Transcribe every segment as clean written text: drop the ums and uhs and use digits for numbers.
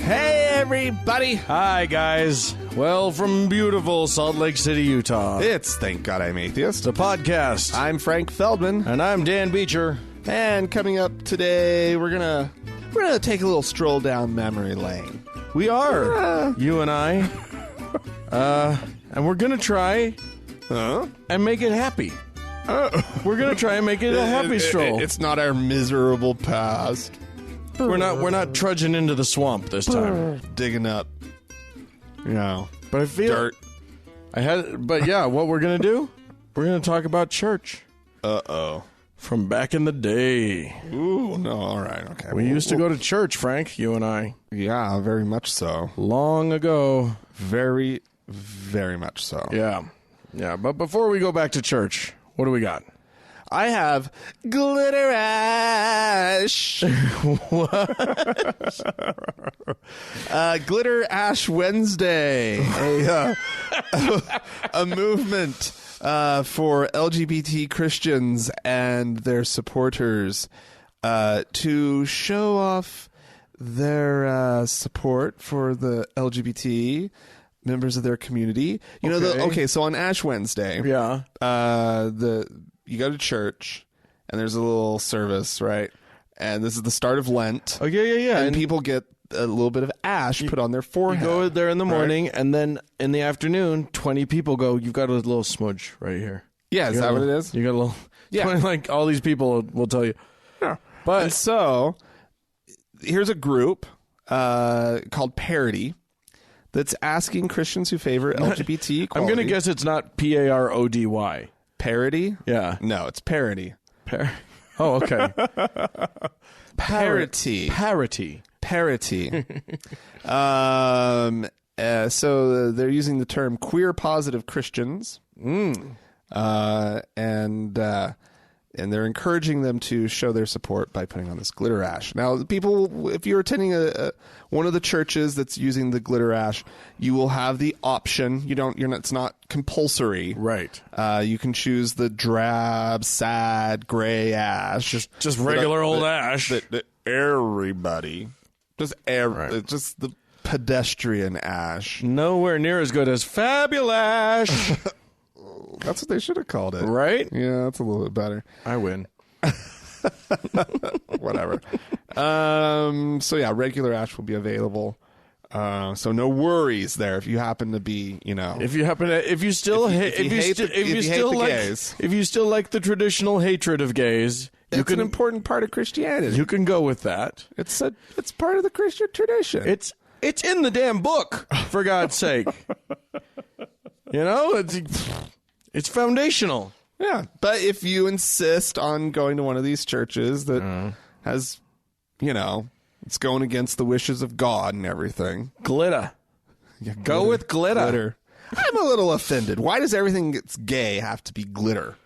Hey, everybody. Hi, guys. Well, from beautiful Salt Lake City, Utah. It's Thank God I'm Atheist. It's a podcast. I'm Frank Feldman. And I'm Dan Beecher. And coming up today, we're gonna take a little stroll down memory lane. We are. You and I. And we're going to try and make it happy. We're going to try and make it a happy stroll. It's not our miserable past. We're not trudging into the swamp this time. Digging up, But I feel dirt. But yeah, what we're gonna do? We're gonna talk about church. Uh-oh. From back in the day. Ooh, no, all right, okay. We used to go to church, Frank, you and I. Yeah, very much so. Long ago. Very, very much so. Yeah. Yeah, but before we go back to church, what do we got? I have glitter ash. Glitter Ash Wednesday, a movement for LGBT Christians and their supporters to show off their support for the LGBT members of their community. So on Ash Wednesday, Yeah. You go to church, and there's a little service, right? And this is the start of Lent. Oh, yeah. And people get a little bit of ash put on their forehead. You go there in the morning, and then in the afternoon, 20 people go, you've got a little smudge right here. Yeah, is that what it is? You got a little... Yeah. 20, like, all these people will tell you. Yeah. But And so, here's a group called Parody that's asking Christians who favor LGBT equality. I'm going to guess it's not Parody. Parody? Yeah. No, it's parody. Oh, okay. Parity. Parity. Parity. So they're using the term queer positive Christians. And they're encouraging them to show their support by putting on this glitter ash. Now, the people, if you're attending one of the churches that's using the glitter ash, you will have the option. It's not compulsory. Right. You can choose the drab, sad, gray ash. Just regular old ash. That everybody, just the pedestrian ash. Nowhere near as good as Fabulash. That's what they should have called it. Right? Yeah, that's a little bit better. I win. Whatever. So yeah, regular ash will be available. So no worries there if you happen to be, If you still like the traditional hatred of gays, it's an important part of Christianity. You can go with that. It's part of the Christian tradition. It's in the damn book, for God's sake. It's foundational. Yeah, but if you insist on going to one of these churches that has, it's going against the wishes of God and everything. Glitter. Go with glitter. I'm a little offended. Why does everything that's gay have to be glitter?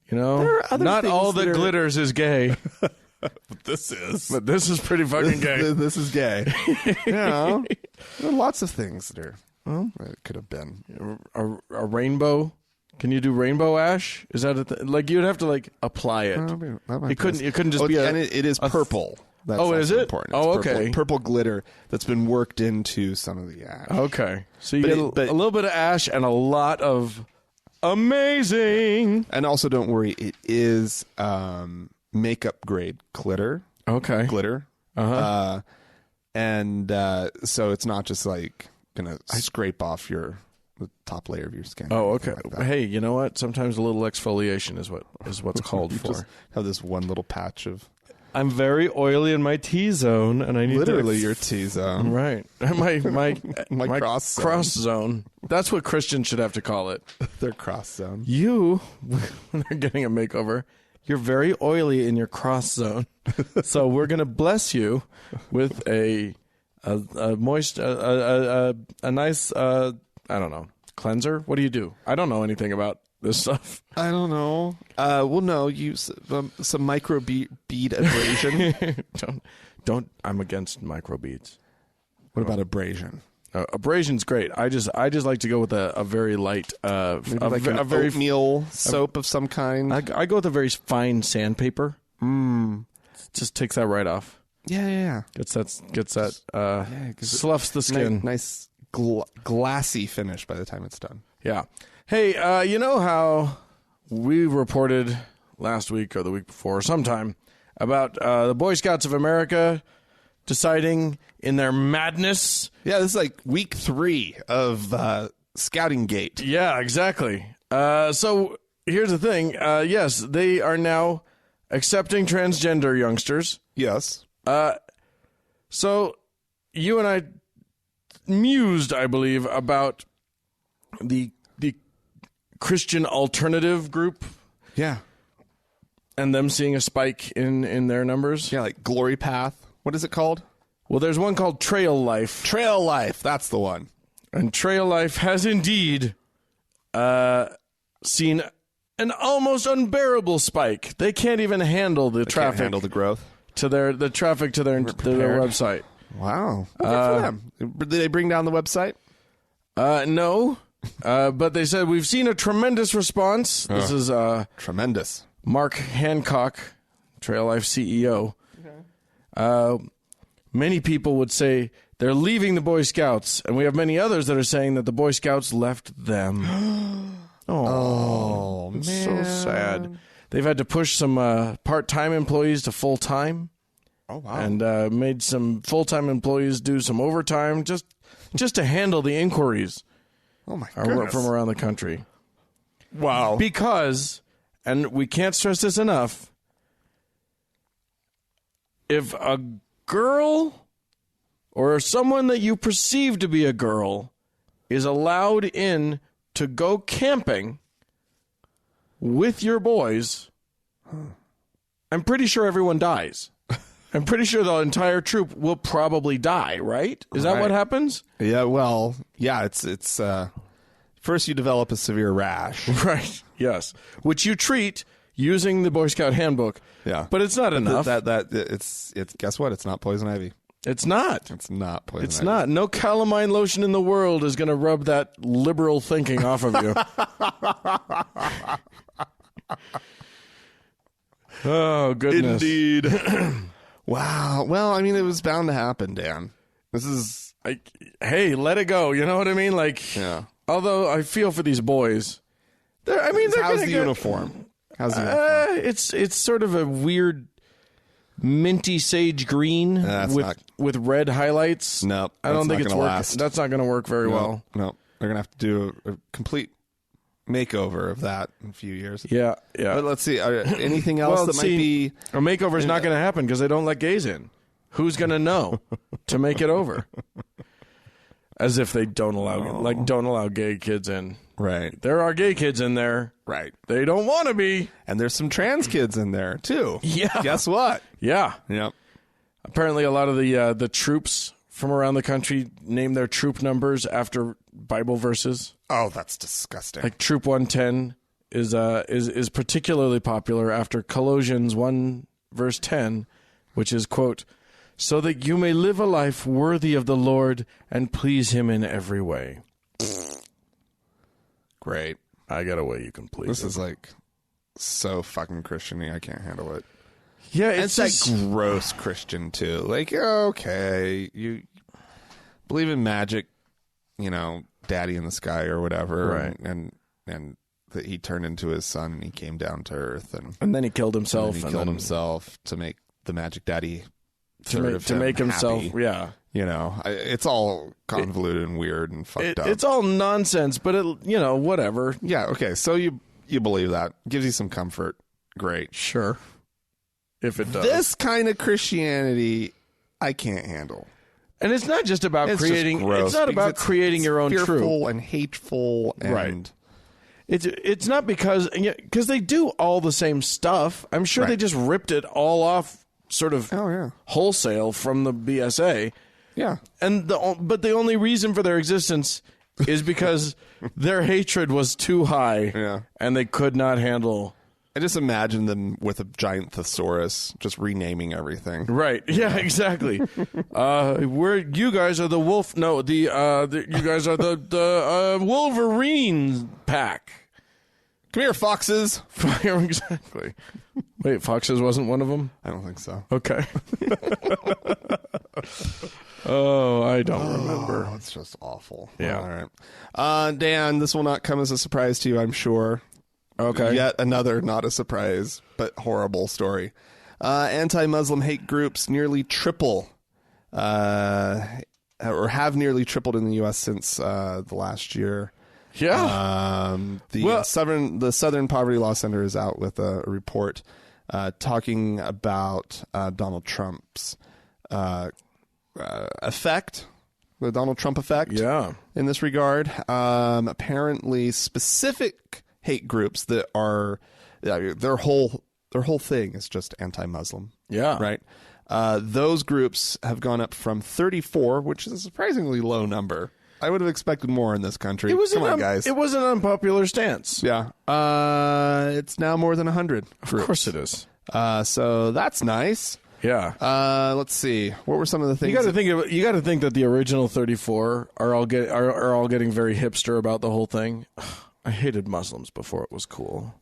There are other not all that glitters is gay. But this is pretty fucking gay. This is gay. There are lots of things that are... Well, it could have been a rainbow. Can you do rainbow ash? Is that you'd have to apply it? It couldn't just be and it is purple. That's is it important. It's okay. Purple glitter that's been worked into some of the ash. Okay, so you get a little bit of ash and a lot of amazing. And also, don't worry, it is makeup grade glitter. Okay, glitter. So it's not just gonna scrape off the top layer of your skin. Oh, okay. Hey, you know what? Sometimes a little exfoliation is what's called for. Just have this one little patch of. I'm very oily in my T-zone, and I need literally your T-zone, right? My cross zone. That's what Christians should have to call it. Their cross zone. You, when they're getting a makeover, you're very oily in your cross zone, so we're gonna bless you with a moist, a nice, I don't know, cleanser. What do you do? I don't know anything about this stuff. I don't know. No, use some micro bead abrasion. Don't. I'm against microbeads. What about abrasion? Abrasion's great. I just like to go with a very light, a very oatmeal soap of some kind. I go with a very fine sandpaper. Just takes that right off. Yeah. Gets that sloughs the skin. Nice glassy finish by the time it's done. Yeah. Hey, you know how we reported last week or the week before, sometime, about the Boy Scouts of America deciding in their madness. Yeah, this is like week 3 of Scouting Gate. Yeah, exactly. So here's the thing. Yes, they are now accepting transgender youngsters. Yes. So you and I mused, I believe, about the Christian alternative group. Yeah. And them seeing a spike in their numbers. Yeah, like Glory Path. What is it called? Well, there's one called Trail Life. Trail Life. That's the one. And Trail Life has indeed seen an almost unbearable spike. They can't even handle the traffic. Can't handle the growth. The traffic to their website. Wow. Well, good for them. Did they bring down the website? No. But they said, we've seen a tremendous response. This is tremendous. Mark Hancock, Trail Life CEO. Okay. Many people would say they're leaving the Boy Scouts, and we have many others that are saying that the Boy Scouts left them. Oh, man. So sad. They've had to push some part-time employees to full-time. Oh, wow. And made some full-time employees do some overtime just to handle the inquiries. Oh, my goodness. From around the country. Wow. Because, and we can't stress this enough, if a girl or someone that you perceive to be a girl is allowed in to go camping with your boys, I'm pretty sure everyone dies. I'm pretty sure the entire troop will probably die, right? Is that what happens? Yeah, well, yeah, it's first you develop a severe rash. Right, yes. Which you treat using the Boy Scout handbook. Yeah. But it's not enough. It's guess what? It's not poison ivy. It's not. It's not poison ivy. It's not. No calamine lotion in the world is going to rub that liberal thinking off of you. Oh, goodness. Indeed. Wow. Well, I mean, it was bound to happen, Dan. This is... hey, let it go. You know what I mean? Like, yeah. Although I feel for these boys. How's the uniform? How's the uniform? It's sort of a weird minty sage green with red highlights. No, I don't think it's working. That's not going to work very well. No, they're going to have to do a complete makeover of that in a few years. Yeah. But let's see. Anything else might be... A makeover is not going to happen because they don't let gays in. Who's going to know to make it over? As if they don't allow gay kids in. Right. There are gay kids in there. Right. They don't want to be. And there's some trans kids in there, too. Yeah. Guess what? Yeah. Yep. Apparently a lot of the troops from around the country name their troop numbers after Bible verses. Oh, that's disgusting. Like Troop 110 is particularly popular after Colossians 1 verse 10, which is, quote, so that you may live a life worthy of the Lord and please him in every way. Great. I got a way you can please This him. is like so fucking Christian-y. I can't handle it. Yeah, it's like gross Christian too. Like, okay, you believe in magic, daddy in the sky or whatever, right? And that he turned into his son and he came down to earth and then he killed himself. He killed himself to make the magic daddy to make himself. Happy. Yeah, it's all convoluted and weird and fucked up. It's all nonsense, but whatever. Yeah. Okay. So you believe that gives you some comfort. Great. Sure. If it does. This kind of Christianity, I can't handle. And it's not just about creating. It's not about creating your own truth. Fearful and hateful, and right. It's not because they do all the same stuff. I'm sure they just ripped it all off, sort of wholesale from the BSA. Yeah, but the only reason for their existence is because their hatred was too high, and they could not handle. I just imagine them with a giant thesaurus, just renaming everything. Right? Yeah, exactly. You guys are the wolf. No, you guys are the Wolverine pack. Come here, foxes. Exactly. Wait, Fox's wasn't one of them? I don't think so. Okay. Oh, I don't remember. Oh, it's just awful. Yeah. All right. Dan, this will not come as a surprise to you, I'm sure. Okay. Yet another not a surprise, but horrible story. Anti-Muslim hate groups nearly triple, or have nearly tripled in the U.S. since the last year. Yeah. The Southern Poverty Law Center is out with a report talking about Donald Trump's effect, the Donald Trump effect. Yeah. In this regard, apparently specific hate groups that are their whole thing is just anti-Muslim. Yeah. Right. Those groups have gone up from 34, which is a surprisingly low number. I would have expected more in this country. Come on, guys. It was an unpopular stance. Yeah. It's now more than 100 groups. Of course it is. So that's nice. Yeah. Let's see. What were some of the things? You got to think that the original 34 are all getting very hipster about the whole thing. I hated Muslims before it was cool.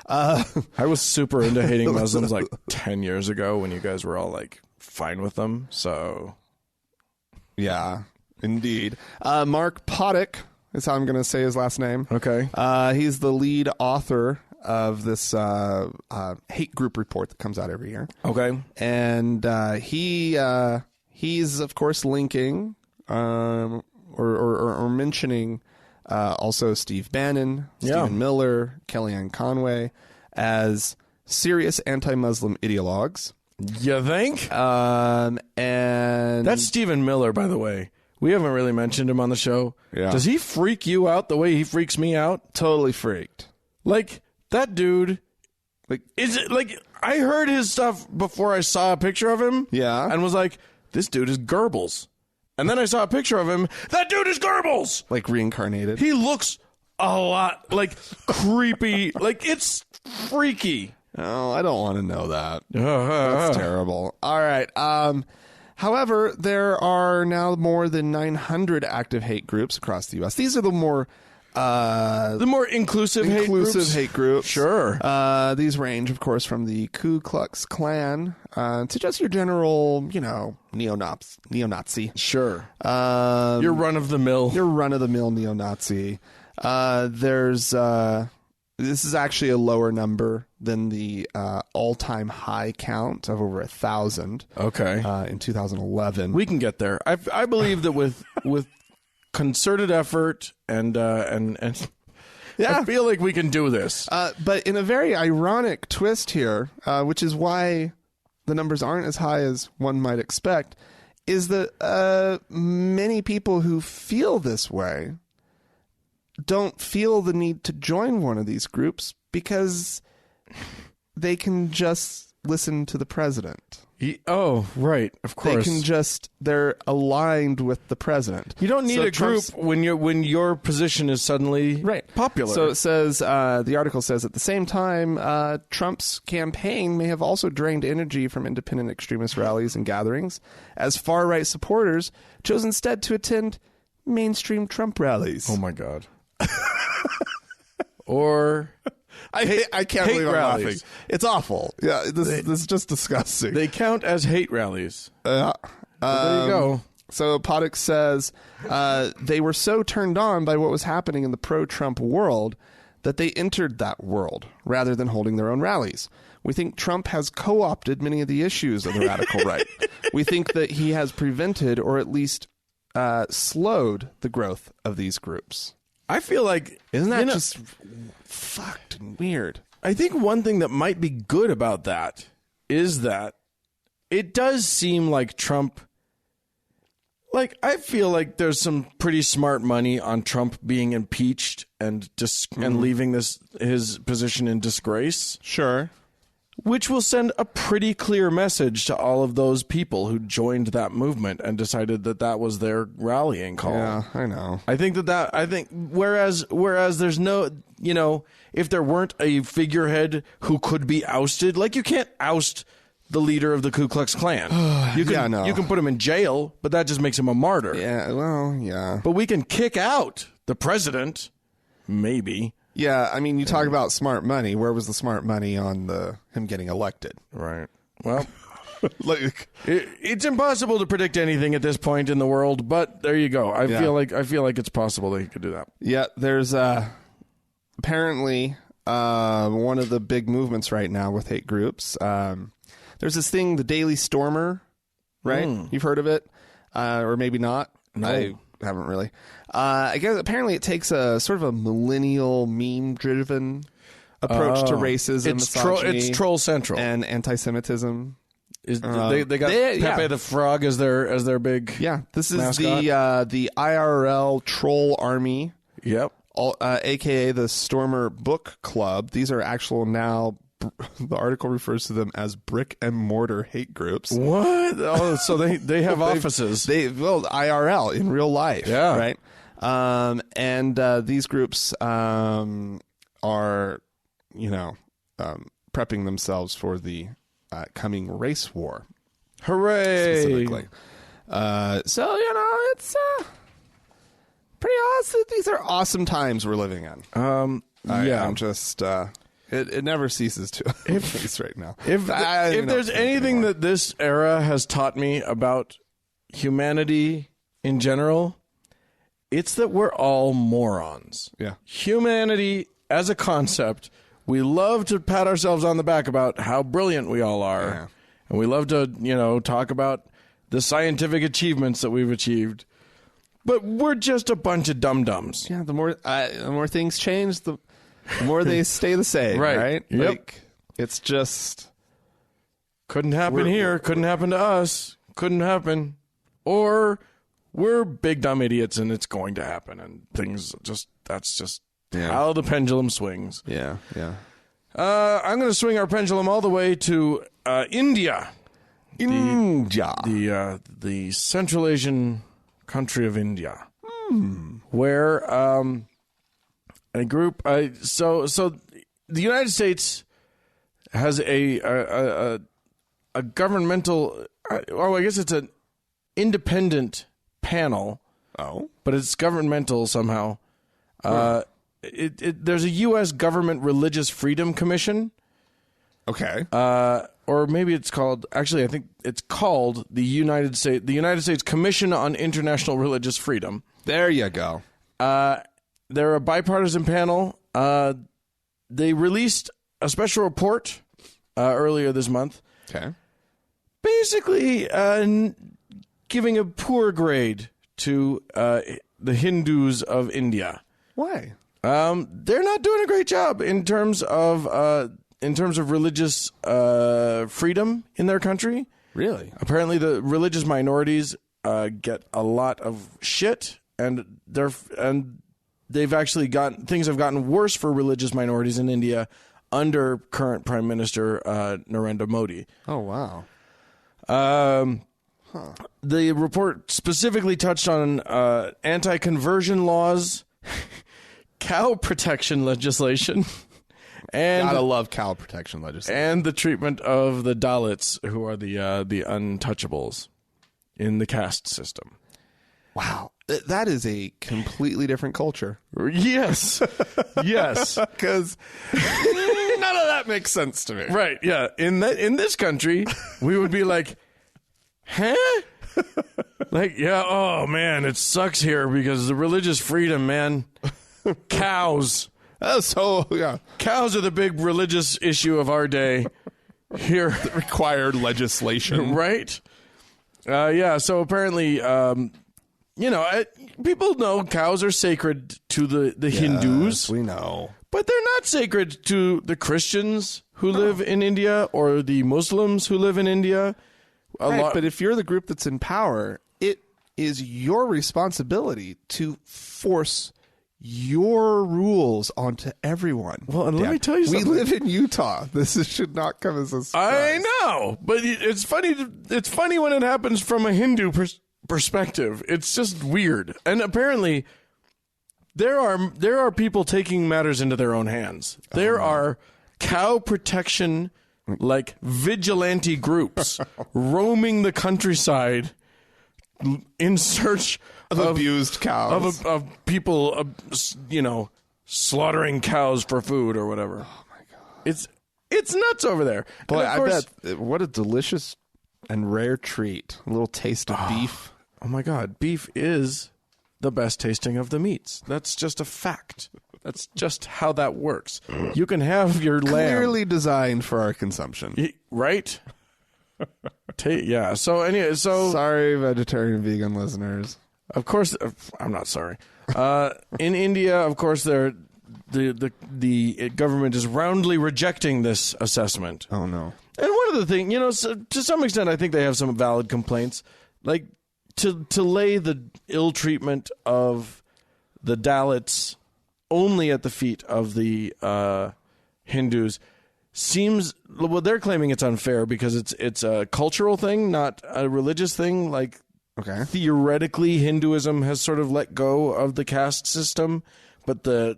I was super into hating Muslims like 10 years ago when you guys were all like fine with them. So yeah, indeed. Mark Poddick is how I'm going to say his last name. okay. He's the lead author of this hate group report that comes out every year. Okay. And he's of course linking or mentioning also Steve Bannon, Stephen Miller, Kellyanne Conway as serious anti-Muslim ideologues. You think? And That's Stephen Miller, by the way. We haven't really mentioned him on the show. Yeah. Does he freak you out the way he freaks me out? totally freaked. Like, that dude, Like, is it like, I heard his stuff before I saw a picture of him. Yeah. And was like, this dude is Goebbels. And then I saw a picture of him. That dude is Goebbels. like reincarnated. He looks a lot like creepy. Like, it's freaky. Oh, I don't want to know that. That's terrible. All right. However, there are now more than 900 active hate groups across the U.S. These are the more inclusive hate groups. Sure. These range, of course, from the Ku Klux Klan to just your general, neo-Nazi. Sure. Your run-of-the-mill. Your run-of-the-mill neo-Nazi. This is actually a lower number than the all-time high count of over 1,000. Okay. In 2011. We can get there. I believe that with concerted effort and Yeah. I feel like we can do this. But in a very ironic twist here, which is why the numbers aren't as high as one might expect, is that many people who feel this way don't feel the need to join one of these groups because they can just listen to the president. Oh, right. Of course. They're aligned with the president. You don't need a group when your position is suddenly popular. So it says, the article says, at the same time, Trump's campaign may have also drained energy from independent extremist rallies and gatherings, as far-right supporters chose instead to attend mainstream Trump rallies. Oh, my God. Or... I can't believe I'm laughing. It's awful. Yeah, this is just disgusting. They count as hate rallies. There you go. So Poddick says they were so turned on by what was happening in the pro-Trump world that they entered that world rather than holding their own rallies. We think Trump has co-opted many of the issues of the radical right. We think that he has prevented or at least slowed the growth of these groups. I feel like... Isn't that just fucked and weird? I think one thing that might be good about that is that it does seem like Trump... Like, I feel like there's some pretty smart money on Trump being impeached and and leaving his position in disgrace. Sure. Which will send a pretty clear message to all of those people who joined that movement and decided that that was their rallying call. Yeah, I know. I think whereas there's no, if there weren't a figurehead who could be ousted, like you can't oust the leader of the Ku Klux Klan. You can put him in jail, but that just makes him a martyr. Yeah, well, yeah. But we can kick out the president, maybe. Yeah, I mean, you talk about smart money. Where was the smart money on him getting elected? Right. Well, Like, it's impossible to predict anything at this point in the world, but there you go. I feel like it's possible that he could do that. yeah, there's apparently one of the big movements right now with hate groups. There's this thing, the Daily Stormer, right? You've heard of it, or maybe not. No. I haven't really. I guess apparently it takes a sort of a millennial meme-driven approach to racism, misogyny, it's Troll Central, and anti-Semitism. they got Pepe the Frog as their big This is mascot. the IRL Troll Army. Yep. AKA the Stormer Book Club. These are actual now. The article refers to them as brick and mortar hate groups. What? Oh, so they have offices. IRL in real life. Yeah. Right. And these groups are, prepping themselves for the coming race war. Hooray! Specifically. So it's pretty awesome. These are awesome times we're living in. I'm just it never ceases to at least right now. If there's anything that this era has taught me about humanity in general, it's that we're all morons. Yeah. Humanity as a concept, we love to pat ourselves on the back about how brilliant we all are. Yeah. And we love to, talk about the scientific achievements that we've achieved. But we're just a bunch of dum-dums. Yeah, the more things change, the more they stay the same, right? Yep. Like, it's just... Couldn't happen here. Couldn't happen to us. Couldn't happen. Or we're big dumb idiots and it's going to happen. And that's just how the pendulum swings. Yeah. I'm going to swing our pendulum all the way to India. The Central Asian country of India. Where a group... So the United States has a governmental... I guess it's an independent panel. Oh. But it's governmental somehow. There's a U.S. Government Religious Freedom Commission. Okay. Or maybe it's called... Actually, I think it's called the United States Commission on International Religious Freedom. There you go. They're a bipartisan panel. They released a special report earlier this month. Okay. Basically, giving a poor grade to the Hindus of India. Why? They're not doing a great job in terms of religious freedom in their country. Really? Apparently, the religious minorities get a lot of shit, and they've actually things have gotten worse for religious minorities in India under current Prime Minister Narendra Modi. Oh wow. The report specifically touched on anti-conversion laws, cow protection legislation, and gotta love cow protection legislation, and the treatment of the Dalits, who are the untouchables in the caste system. Wow, that is a completely different culture. Yes, yes, because none of that makes sense to me. Right? Yeah. In this country, we would be like, huh? Like, yeah. Oh man, it sucks here because the religious freedom, man. Cows. So yeah, cows are the big religious issue of our day. Here, the required legislation, right? Yeah. So apparently, people know cows are sacred to the Hindus. We know, but they're not sacred to the Christians who live in India or the Muslims who live in India. But if you're the group that's in power, it is your responsibility to force your rules onto everyone. Well, and let me tell you something. We live in Utah. This should not come as a surprise. I know, but it's funny. It's funny when it happens from a Hindu perspective. It's just weird. And apparently, there are people taking matters into their own hands. There are cow protection, like vigilante groups, roaming the countryside in search of abused cows, of people, slaughtering cows for food or whatever. Oh my god, it's nuts over there. boy! And of course, I bet what a delicious and rare treat. A little taste of beef. oh my god, beef is the best tasting of the meats. That's just a fact. That's just how that works. You can have your lamb Clearly designed for our consumption. right? Yeah. So anyway, Sorry, vegetarian, vegan listeners. of course, I'm not sorry. In India, of course, the government is roundly rejecting this assessment. Oh no. And one of the things, to some extent, I think they have some valid complaints, like to lay the ill treatment of the Dalits only at the feet of the Hindus seems. Well, they're claiming it's unfair because it's a cultural thing, not a religious thing. Like, Okay. theoretically, Hinduism has sort of let go of the caste system, but the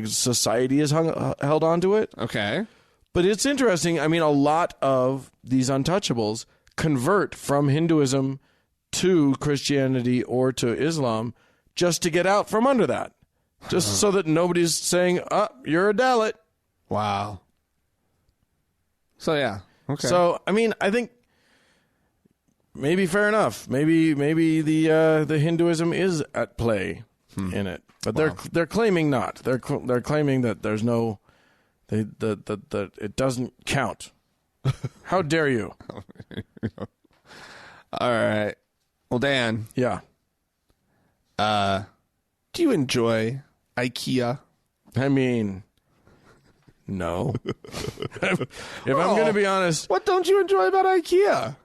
society is held on to it. Okay. But it's interesting. I mean, a lot of these untouchables convert from Hinduism to Christianity or to Islam just to get out from under that. Just so that nobody's saying, you're a Dalit. Wow. So yeah. Okay. So, I mean, I think maybe fair enough. Maybe the Hinduism is at play in it. But they're claiming not. They're claiming that there's no that it doesn't count. How dare you? All right. Well, Dan, Yeah. do you enjoy IKEA? I mean, no. If I'm going to be honest, What don't you enjoy about IKEA?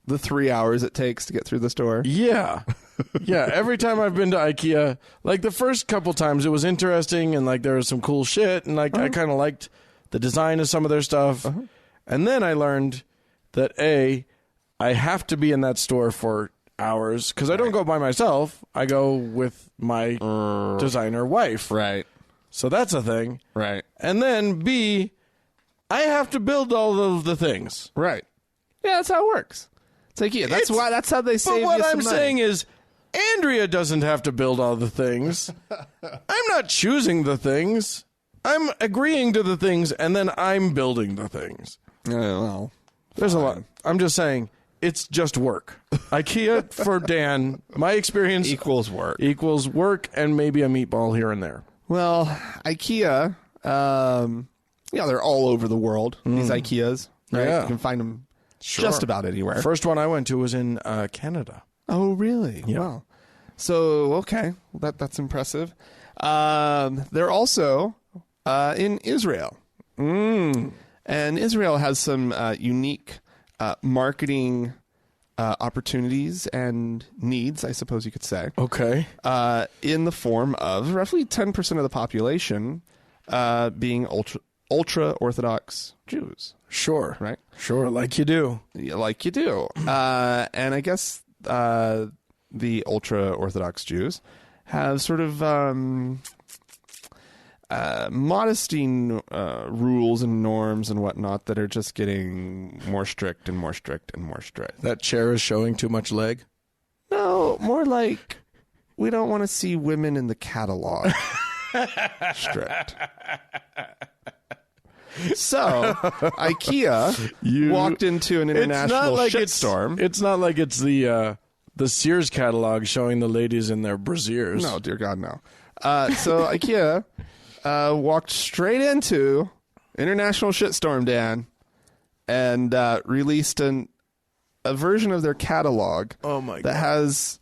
The 3 hours it takes to get through the store. yeah. Yeah, every time I've been to IKEA, like the first couple times it was interesting and like there was some cool shit and like I kind of liked the design of some of their stuff. And then I learned that I have to be in that store for hours because I don't go by myself. I go with my designer wife. Right. So that's a thing. Right. And then B, I have to build all of the things. Right. Yeah, that's how it works. It's IKEA. That's how they save But what you some I'm money. saying is, Andrea doesn't have to build all the things. I'm not choosing the things. I'm agreeing to the things, and then I'm building the things. Well, There's a lot. I'm just saying, it's just work. IKEA for Dan, my experience equals work. equals work and maybe a meatball here and there. Well, IKEA, they're all over the world, these IKEAs. Right? Yeah. You can find them just about anywhere. First one I went to was in Canada. Oh, really? Yeah. Wow. So, okay. Well, that's impressive. They're also in Israel. And Israel has some unique marketing opportunities and needs, I suppose you could say, Okay. in the form of roughly 10% of the population being ultra-Orthodox Jews. Sure. Right? Sure, like you do. Yeah, like you do. And I guess the ultra-Orthodox Jews have sort of modesty rules and norms and whatnot that are just getting more strict and more strict and more strict. That chair is showing too much leg. No, more like we don't want to see women in the catalog. Strict. So, IKEA walked into an international shitstorm. It's not like it's the Sears catalog showing the ladies in their brasiers. No, dear God, no. So IKEA walked straight into international shitstorm, Dan, and released a version of their catalog Oh my that God. has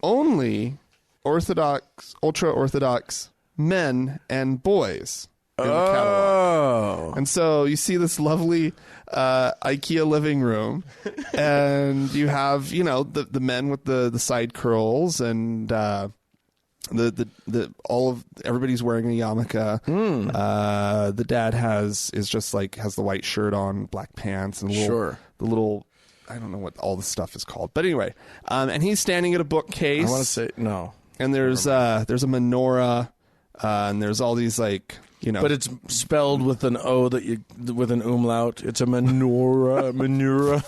only ultra-Orthodox men and boys in the catalog. Oh. And so you see this lovely IKEA living room, and you have, the men with the side curls, and everybody's wearing a yarmulke. The dad has the white shirt on, black pants, and the little I don't know what all the stuff is called, but anyway, and he's standing at a bookcase. I want to say no. And there's a menorah, and there's all these But it's spelled with an O with an umlaut. It's a menorah.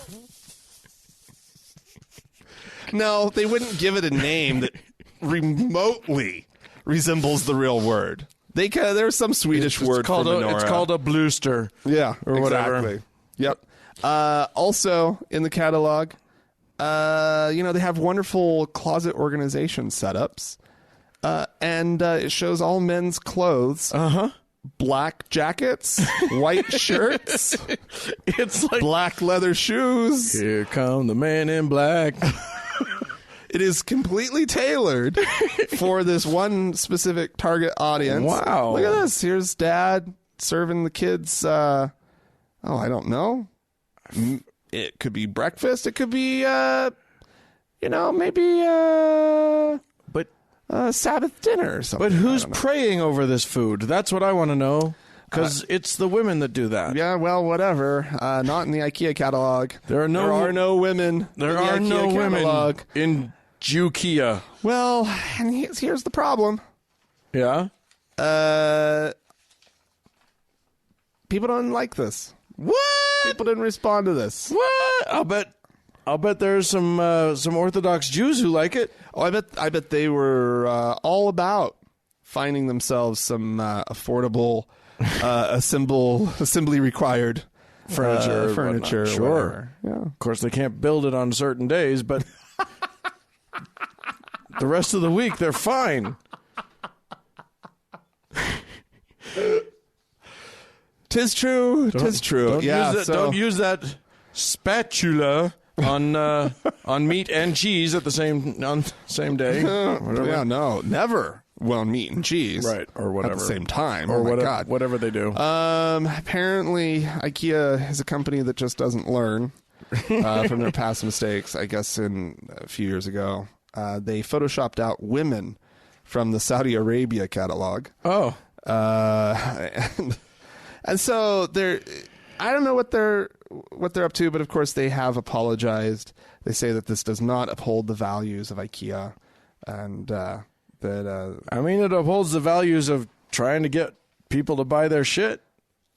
No, they wouldn't give it a name that remotely resembles the real word. There's some Swedish word for menorah. It's called a bluster. Yeah, or whatever. Exactly. Yep. Also in the catalog, they have wonderful closet organization setups, and it shows all men's clothes. Black jackets, white shirts. It's like black leather shoes. Here come the man in black. It is completely tailored for this one specific target audience. Wow. Look at this. Here's dad serving the kids, I don't know. It could be breakfast. It could be, maybe Sabbath dinner or something. But who's praying over this food? That's what I want to know. Because it's the women that do that. Yeah, well, whatever. Not in the IKEA catalog. There are no women. There are no women in Jukea. Well, and here's the problem. Yeah? People don't like this. What? People didn't respond to this. What? I'll bet there's some Orthodox Jews who like it. Oh, I bet they were all about finding themselves some affordable, assembly required furniture. Sure. Whatever. Yeah. Of course, they can't build it on certain days, but the rest of the week they're fine. Tis true. Don't use that spatula on meat and cheese at the same day. Yeah, no, never. Well, meat and cheese, right, or whatever, at the same time, or whatever they do. Apparently, IKEA is a company that just doesn't learn from their past mistakes. I guess a few years ago, they photoshopped out women from the Saudi Arabia catalog. Oh, and so I don't know what they're up to, but of course they have apologized. They say that this does not uphold the values of IKEA, and it upholds the values of trying to get people to buy their shit.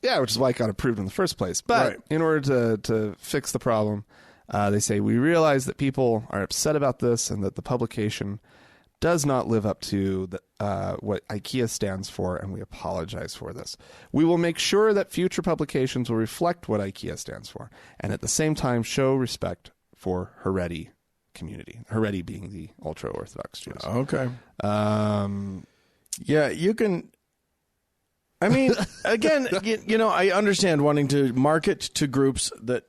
Yeah, which is why it got approved in the first place. But in order to fix the problem, they say we realize that people are upset about this and that the publication does not live up to what IKEA stands for, and we apologize for this. We will make sure that future publications will reflect what IKEA stands for, and at the same time show respect for Haredi community. Haredi being the ultra-Orthodox Jews. Okay. Yeah, you can... I mean, again, I understand wanting to market to groups that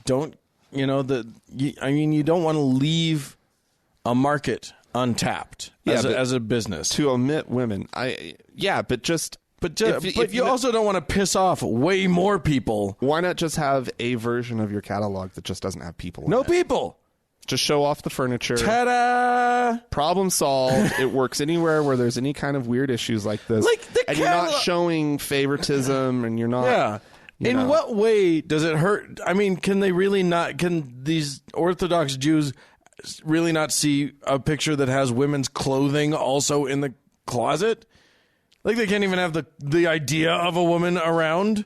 don't, you don't want to leave a market untapped as a business. To omit women. But you also don't want to piss off way more people. Why not just have a version of your catalog that just doesn't have people in it? People. Just show off the furniture. Ta-da! Problem solved. It works anywhere where there's any kind of weird issues like this. You're not showing favoritism, and you're not... Yeah. In what way does it hurt? I mean, can these Orthodox Jews really not see a picture that has women's clothing also in the closet? Like, they can't even have the idea of a woman around?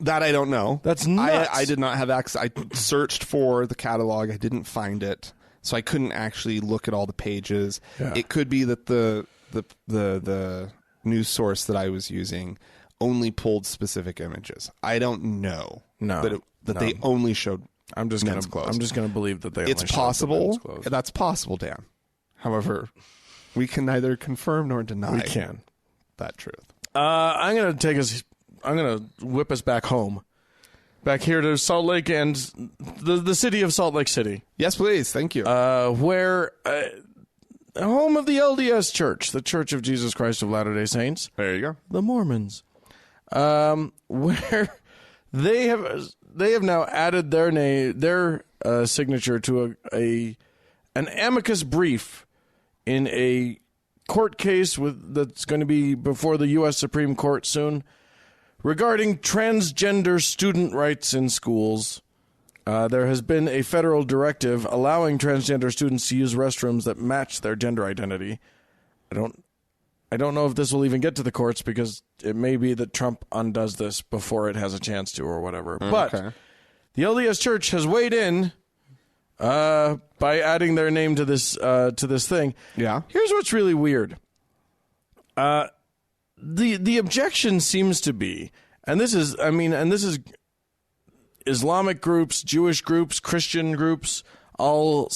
That I don't know. That's nuts. I did not have access. I searched for the catalog. I didn't find it, so I couldn't actually look at all the pages. Yeah. It could be that the news source that I was using only pulled specific images. I don't know. No, they only showed. I'm just gonna believe that they. It's possible. That's possible, Dan. However, we can neither confirm nor deny. That truth. I'm gonna whip us back home, back here to Salt Lake and the city of Salt Lake City. Yes, please. Thank you. Where home of the LDS Church, the Church of Jesus Christ of Latter-day Saints. There you go. The Mormons, where they have now added their signature to an amicus brief in a court case that's going to be before the U.S. Supreme Court soon, regarding transgender student rights in schools. There has been a federal directive allowing transgender students to use restrooms that match their gender identity. I don't know if this will even get to the courts, because it may be that Trump undoes this before it has a chance to, or whatever. Okay. But the LDS Church has weighed in by adding their name to this thing. Yeah. Here's what's really weird. The objection seems to be, and this is Islamic groups, Jewish groups, Christian groups, all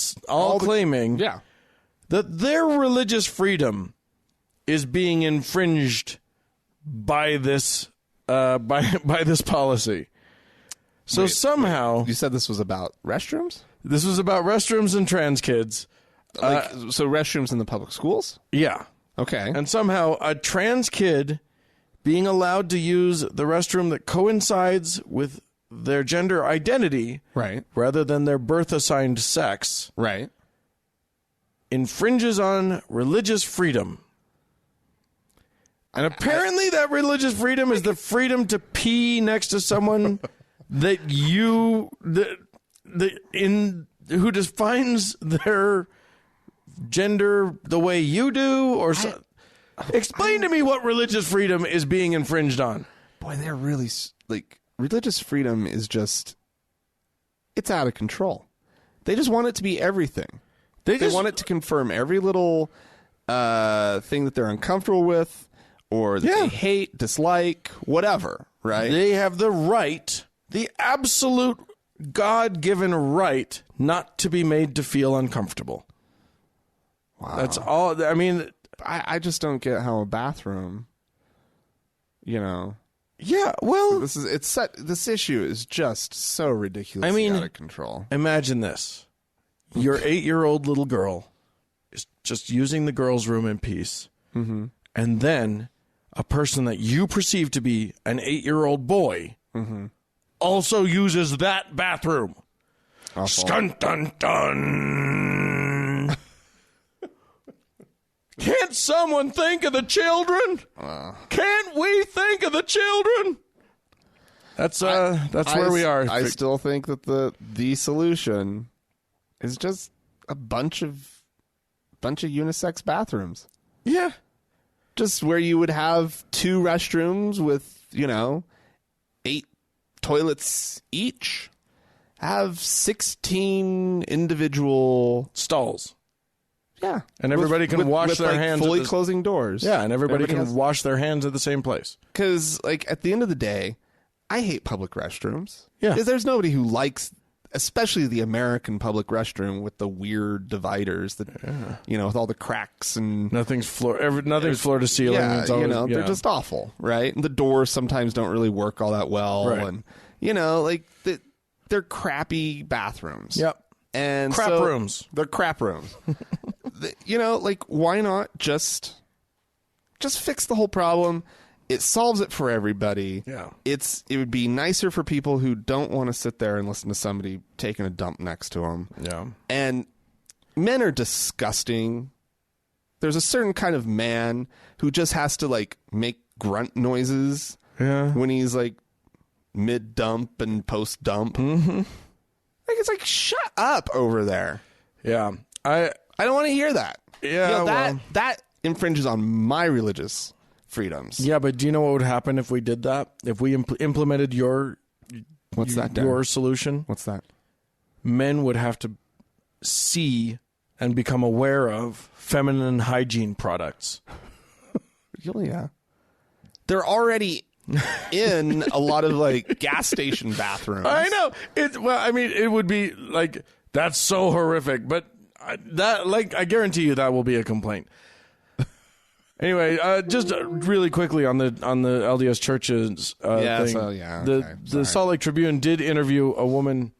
claiming that their religious freedom is being infringed by this by this policy. So somehow you said this was about restrooms? This was about restrooms and trans kids. So restrooms in the public schools? Yeah. Okay. And somehow a trans kid being allowed to use the restroom that coincides with their gender identity, right, rather than their birth-assigned sex, right, infringes on religious freedom. And apparently that religious freedom is the freedom to pee next to someone that who defines their gender the way you do, or explain to me what religious freedom is being infringed on. Boy, they're really religious freedom is just, it's out of control. They just want it to be everything. They want it to confirm every little thing that they're uncomfortable with, or that they hate, dislike, whatever, right? They have the right, the absolute God-given right, not to be made to feel uncomfortable. Wow. That's all. I mean, I just don't get how a bathroom, Yeah, well, this issue is just so ridiculously out of control. Imagine this. Your 8-year-old little girl is just using the girls' room in peace. Mm-hmm. And then a person that you perceive to be an 8-year-old boy also uses that bathroom. Awful. Dun, dun, dun. Can't someone think of the children? Can't we think of the children? That's where we are. I still think that the solution is just a bunch of unisex bathrooms. Yeah. Just where you would have 2 restrooms with, 8 toilets each. Have 16 individual stalls. Yeah. And everybody can wash their hands. Fully closing doors. Yeah, and everybody can wash their hands at the same place. Because, at the end of the day, I hate public restrooms. Yeah. Because there's nobody who likes, especially the American public restroom with the weird dividers that, with all the cracks and... Nothing's floor to ceiling. Yeah, it's always, they're just awful, right? And the doors sometimes don't really work all that well. Right. And, they're crappy bathrooms. Yep. And crap rooms. They're crap rooms. Why not just fix the whole problem? It solves it for everybody. Yeah. It would be nicer for people who don't want to sit there and listen to somebody taking a dump next to them. Yeah. And men are disgusting. There's a certain kind of man who just has to make grunt noises when he's mid dump and post dump. Mm-hmm. It's shut up over there. Yeah. I don't want to hear that. Yeah. That infringes on my religious freedoms. Yeah, but do you know what would happen if we did that? If we implemented your solution? What's that? Men would have to see and become aware of feminine hygiene products. Yeah. They're already in a lot of gas station bathrooms. I know. It would be that's so horrific, but I guarantee you that will be a complaint. Anyway, just really quickly on the LDS churches thing. The Salt Lake Tribune did interview a woman,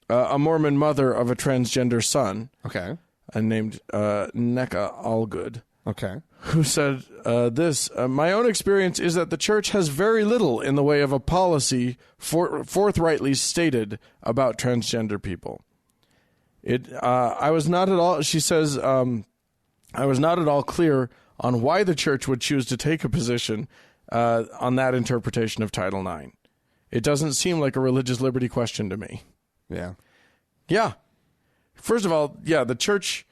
a Mormon mother of a transgender son. Okay. Named Neka Allgood. Okay. Who said this, my own experience is that the church has very little in the way of a policy forthrightly stated about transgender people. I was not at all, she says, I was not at all clear on why the church would choose to take a position on that interpretation of Title IX. It doesn't seem like a religious liberty question to me. Yeah. Yeah. First of all, the church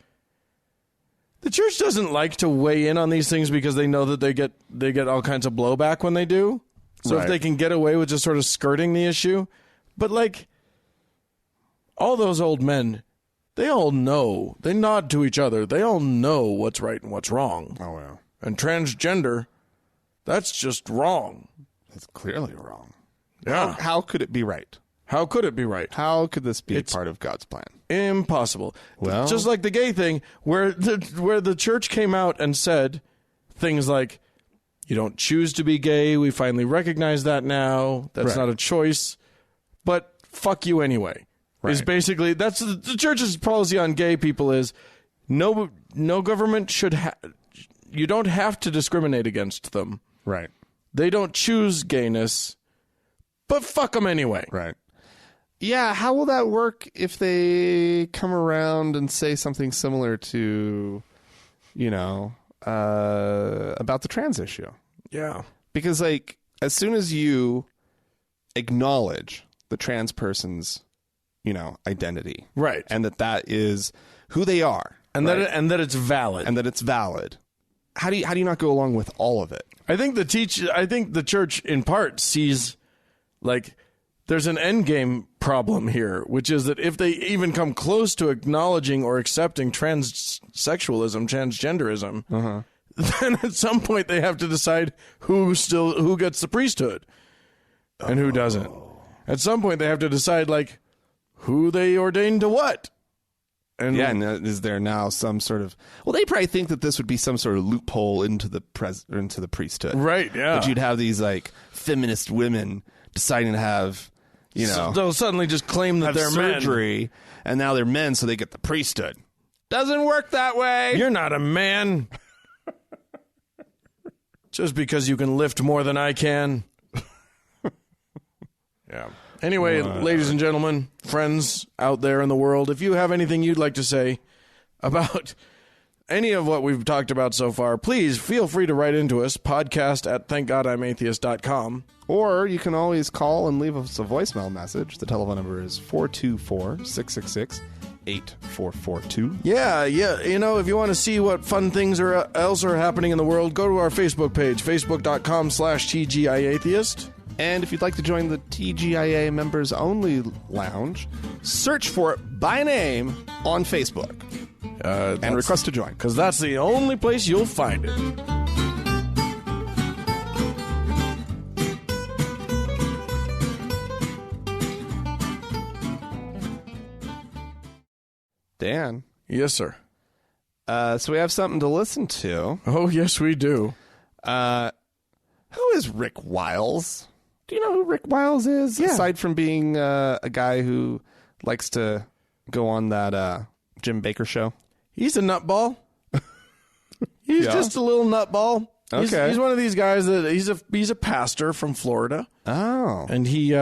doesn't like to weigh in on these things because they know that they get all kinds of blowback when they do. So if they can get away with just sort of skirting the issue, but all those old men, they all know. They nod to each other. They all know what's right and what's wrong. Oh, wow. and transgender, that's just wrong. It's clearly wrong. Yeah. How could it be right? How could it be right? How could this be part of God's plan? Impossible. Well, just like the gay thing, where the church came out and said things like, you don't choose to be gay. We finally recognize that now. That's not a choice. But fuck you anyway. Right. Is basically, that's the church's policy on gay people is no government should you don't have to discriminate against them. Right. They don't choose gayness, but fuck them anyway. Right. Yeah, how will that work if they come around and say something similar to, about the trans issue? Yeah. Because, like, as soon as you acknowledge the trans person's, identity. Right. And that is who they are. And right? that it's valid. And that it's valid. How do you not go along with all of it? I think the church in part sees, like, there's an endgame problem here, which is that if they even come close to acknowledging or accepting transsexualism, transgenderism, then at some point they have to decide who gets the priesthood and who doesn't. At some point they have to decide, like, who they ordain to what. And is there now some sort of... Well, they probably think that this would be some sort of loophole into the priesthood. Right, yeah. That you'd have these, like, feminist women deciding to have... So they'll suddenly just claim that they're surgery, men. And now they're men, so they get the priesthood. Doesn't work that way. You're not a man. Just because you can lift more than I can. Yeah. Anyway, ladies and gentlemen, friends out there in the world, if you have anything you'd like to say about any of what we've talked about so far, please feel free to write into us, podcast@thankgodimatheist.com. Or you can always call and leave us a voicemail message. The telephone number is 424-666-8442. Yeah. If you want to see what fun things else are happening in the world, go to our Facebook page, facebook.com/TGIAtheist. And if you'd like to join the TGIA Members Only Lounge, search for it by name on Facebook and request to join. Because that's the only place you'll find it. Dan. Yes, sir. So we have something to listen to. Oh, yes, we do. Who is Rick Wiles? Do you know who Rick Wiles is? Yeah. Aside from being a guy who likes to go on that Jim Baker show. He's a nutball. He's just a little nutball. Okay. He's one of these guys that he's a pastor from Florida. Oh. And he's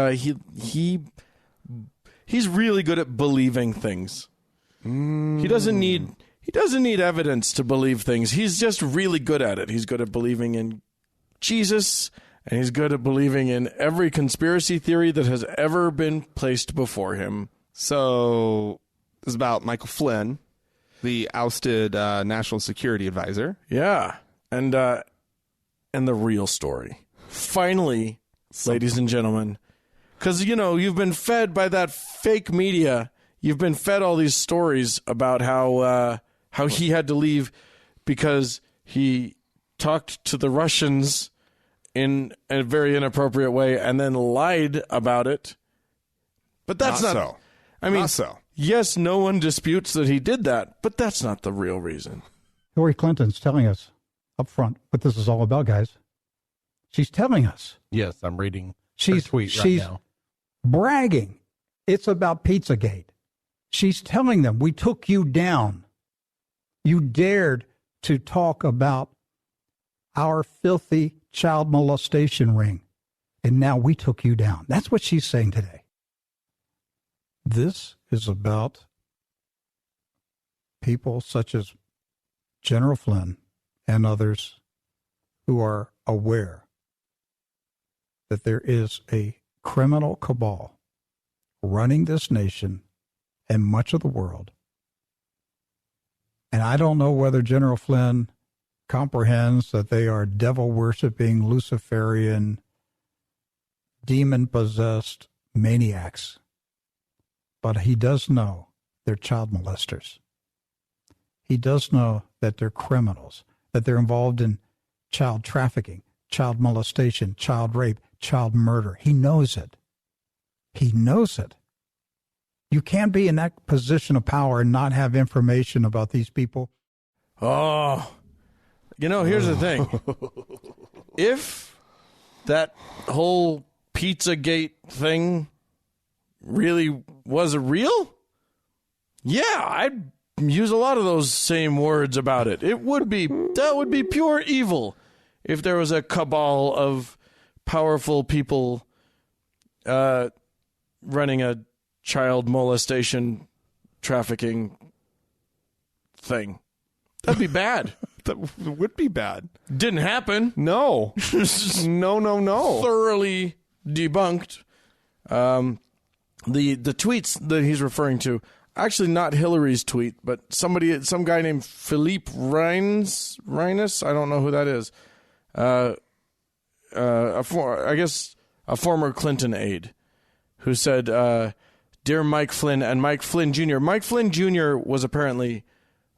really good at believing things. He doesn't need evidence to believe things. He's just really good at it. He's good at believing in Jesus, and he's good at believing in every conspiracy theory that has ever been placed before him. So this is about Michael Flynn, the ousted national security advisor. Yeah. And the real story. Finally, ladies and gentlemen, because, you've been fed by that fake media. You've been fed all these stories about how he had to leave because he talked to the Russians in a very inappropriate way and then lied about it. But that's not so. I mean, Not so. Yes, no one disputes that he did that, but that's not the real reason. Hillary Clinton's telling us up front what this is all about, guys. She's telling us. Yes, I'm reading her tweet right she's now. Bragging. It's about Pizzagate. She's telling them, we took you down. You dared to talk about our filthy child molestation ring, and now we took you down. That's what she's saying today. This is about people such as General Flynn and others who are aware that there is a criminal cabal running this nation and much of the world. And I don't know whether General Flynn comprehends that they are devil-worshipping, Luciferian, demon-possessed maniacs. But he does know they're child molesters. He does know that they're criminals, that they're involved in child trafficking, child molestation, child rape, child murder. He knows it. He knows it. You can't be in that position of power and not have information about these people. Oh, here's the thing. If that whole Pizzagate thing really was real, yeah, I'd use a lot of those same words about it. That would be pure evil if there was a cabal of powerful people running a child molestation trafficking thing. That'd be bad. That would be bad. Didn't happen. No. No. Thoroughly debunked. The tweets that he's referring to, actually not Hillary's tweet, but some guy named Philippe Reines, I don't know who that is. I guess a former Clinton aide who said, "Dear Mike Flynn and Mike Flynn Jr." Mike Flynn Jr. was apparently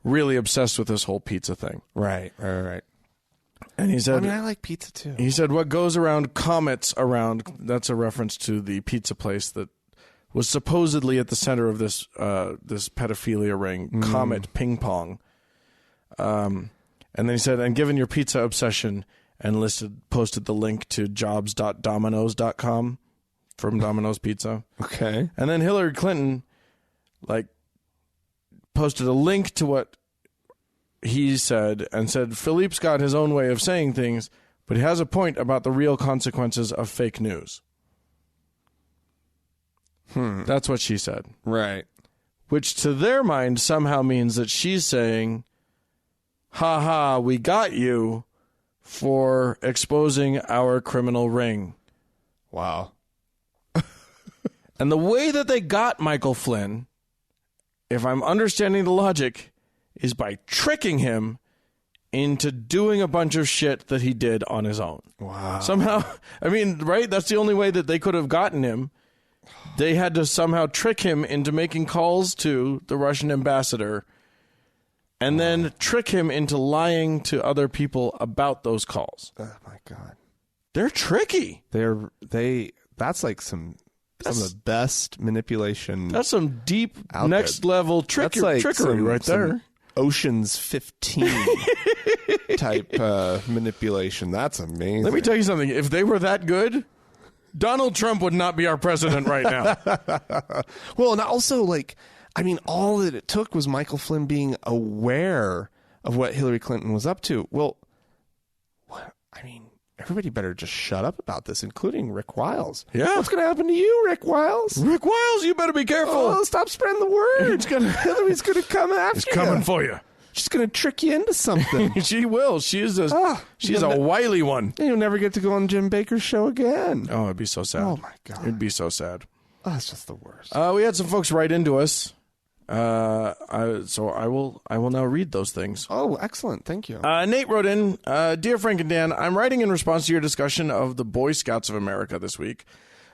really obsessed with this whole pizza thing. Right. And he said, I like pizza too. He said, what goes around comets around, that's a reference to the pizza place that was supposedly at the center of this pedophilia ring, Comet Ping Pong. And then he said, and given your pizza obsession, and posted the link to jobs.domino's.com from Domino's Pizza. Okay. And then Hillary Clinton, posted a link to what he said and said, Philippe's got his own way of saying things, but he has a point about the real consequences of fake news. That's what she said. Right. Which to their mind somehow means that she's saying, ha ha, we got you for exposing our criminal ring. Wow. And the way that they got Michael Flynn, if I'm understanding the logic, is by tricking him into doing a bunch of shit that he did on his own. Wow. Somehow, right? That's the only way that they could have gotten him. They had to somehow trick him into making calls to the Russian ambassador and then trick him into lying to other people about those calls. Oh, my God. They're tricky. That's like some of the best manipulation. That's some deep next level trickery right there. Some Ocean's 15 type manipulation. That's amazing. Let me tell you something. If they were that good, Donald Trump would not be our president right now. Well, and also, all that it took was Michael Flynn being aware of what Hillary Clinton was up to. Well, everybody better just shut up about this, including Rick Wiles. Yeah. What's going to happen to you, Rick Wiles? Rick Wiles, you better be careful. Oh, stop spreading the word. Hillary's going to come after you. He's coming for you. She's going to trick you into something. She will. She's a wily one. You'll never get to go on Jim Baker's show again. Oh, it'd be so sad. Oh, my God. It'd be so sad. Oh, that's just the worst. We had some folks write into us. So I will now read those things. Oh, excellent. Thank you. Nate wrote in, Dear Frank and Dan, I'm writing in response to your discussion of the Boy Scouts of America this week,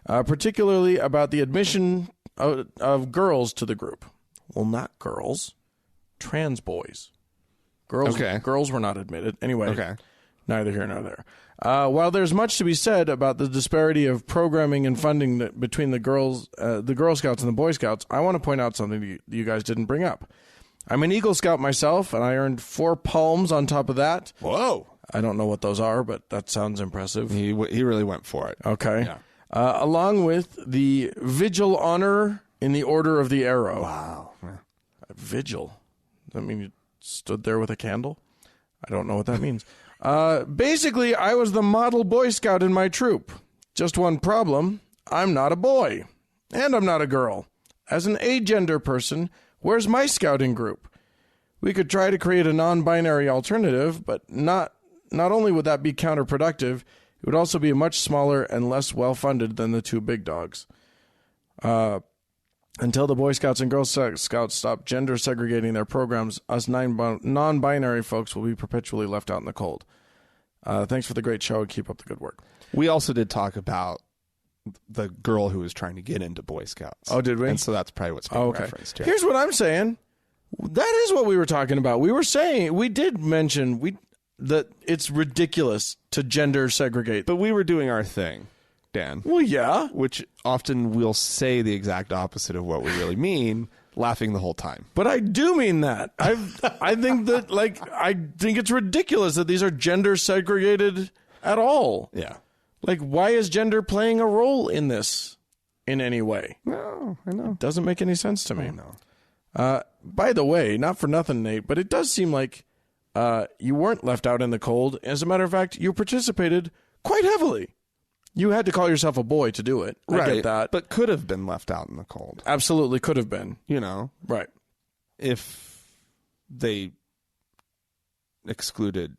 particularly about the admission of girls to the group. Well, not girls. Trans boys. Girls were not admitted. Anyway, neither here nor there. While there's much to be said about the disparity of programming and funding between the Girl Scouts and the Boy Scouts, I want to point out something you guys didn't bring up. I'm an Eagle Scout myself, and I earned 4 palms on top of that. Whoa. I don't know what those are, but that sounds impressive. He really went for it. Okay. Yeah. Along with the Vigil Honor in the Order of the Arrow. Wow. Yeah. Vigil? Does that mean you stood there with a candle? I don't know what that means. Basically, I was the model Boy Scout in my troop. Just one problem. I'm not a boy. And I'm not a girl. As an agender person, where's my scouting group? We could try to create a non-binary alternative, but not only would that be counterproductive, it would also be much smaller and less well-funded than the 2 big dogs. Until the Boy Scouts and Girl Scouts stop gender segregating their programs, us non-binary folks will be perpetually left out in the cold. Thanks for the great show and keep up the good work. We also did talk about the girl who was trying to get into Boy Scouts. Oh, did we? And so that's probably what's being referenced here. Here's what I'm saying. That is what we were talking about. We were saying, we did mention, that it's ridiculous to gender segregate. But we were doing our thing, Dan. Well, yeah. Which often we'll say the exact opposite of what we really mean, laughing the whole time. But I do mean that. I think that, I think it's ridiculous that these are gender segregated at all. Yeah. Like, why is gender playing a role in this in any way? No, I know. It doesn't make any sense to me. No. By the way, not for nothing, Nate, but it does seem like you weren't left out in the cold. As a matter of fact, you participated quite heavily. You had to call yourself a boy to do it. I get that. But could have been left out in the cold. Absolutely could have been. Right. If they excluded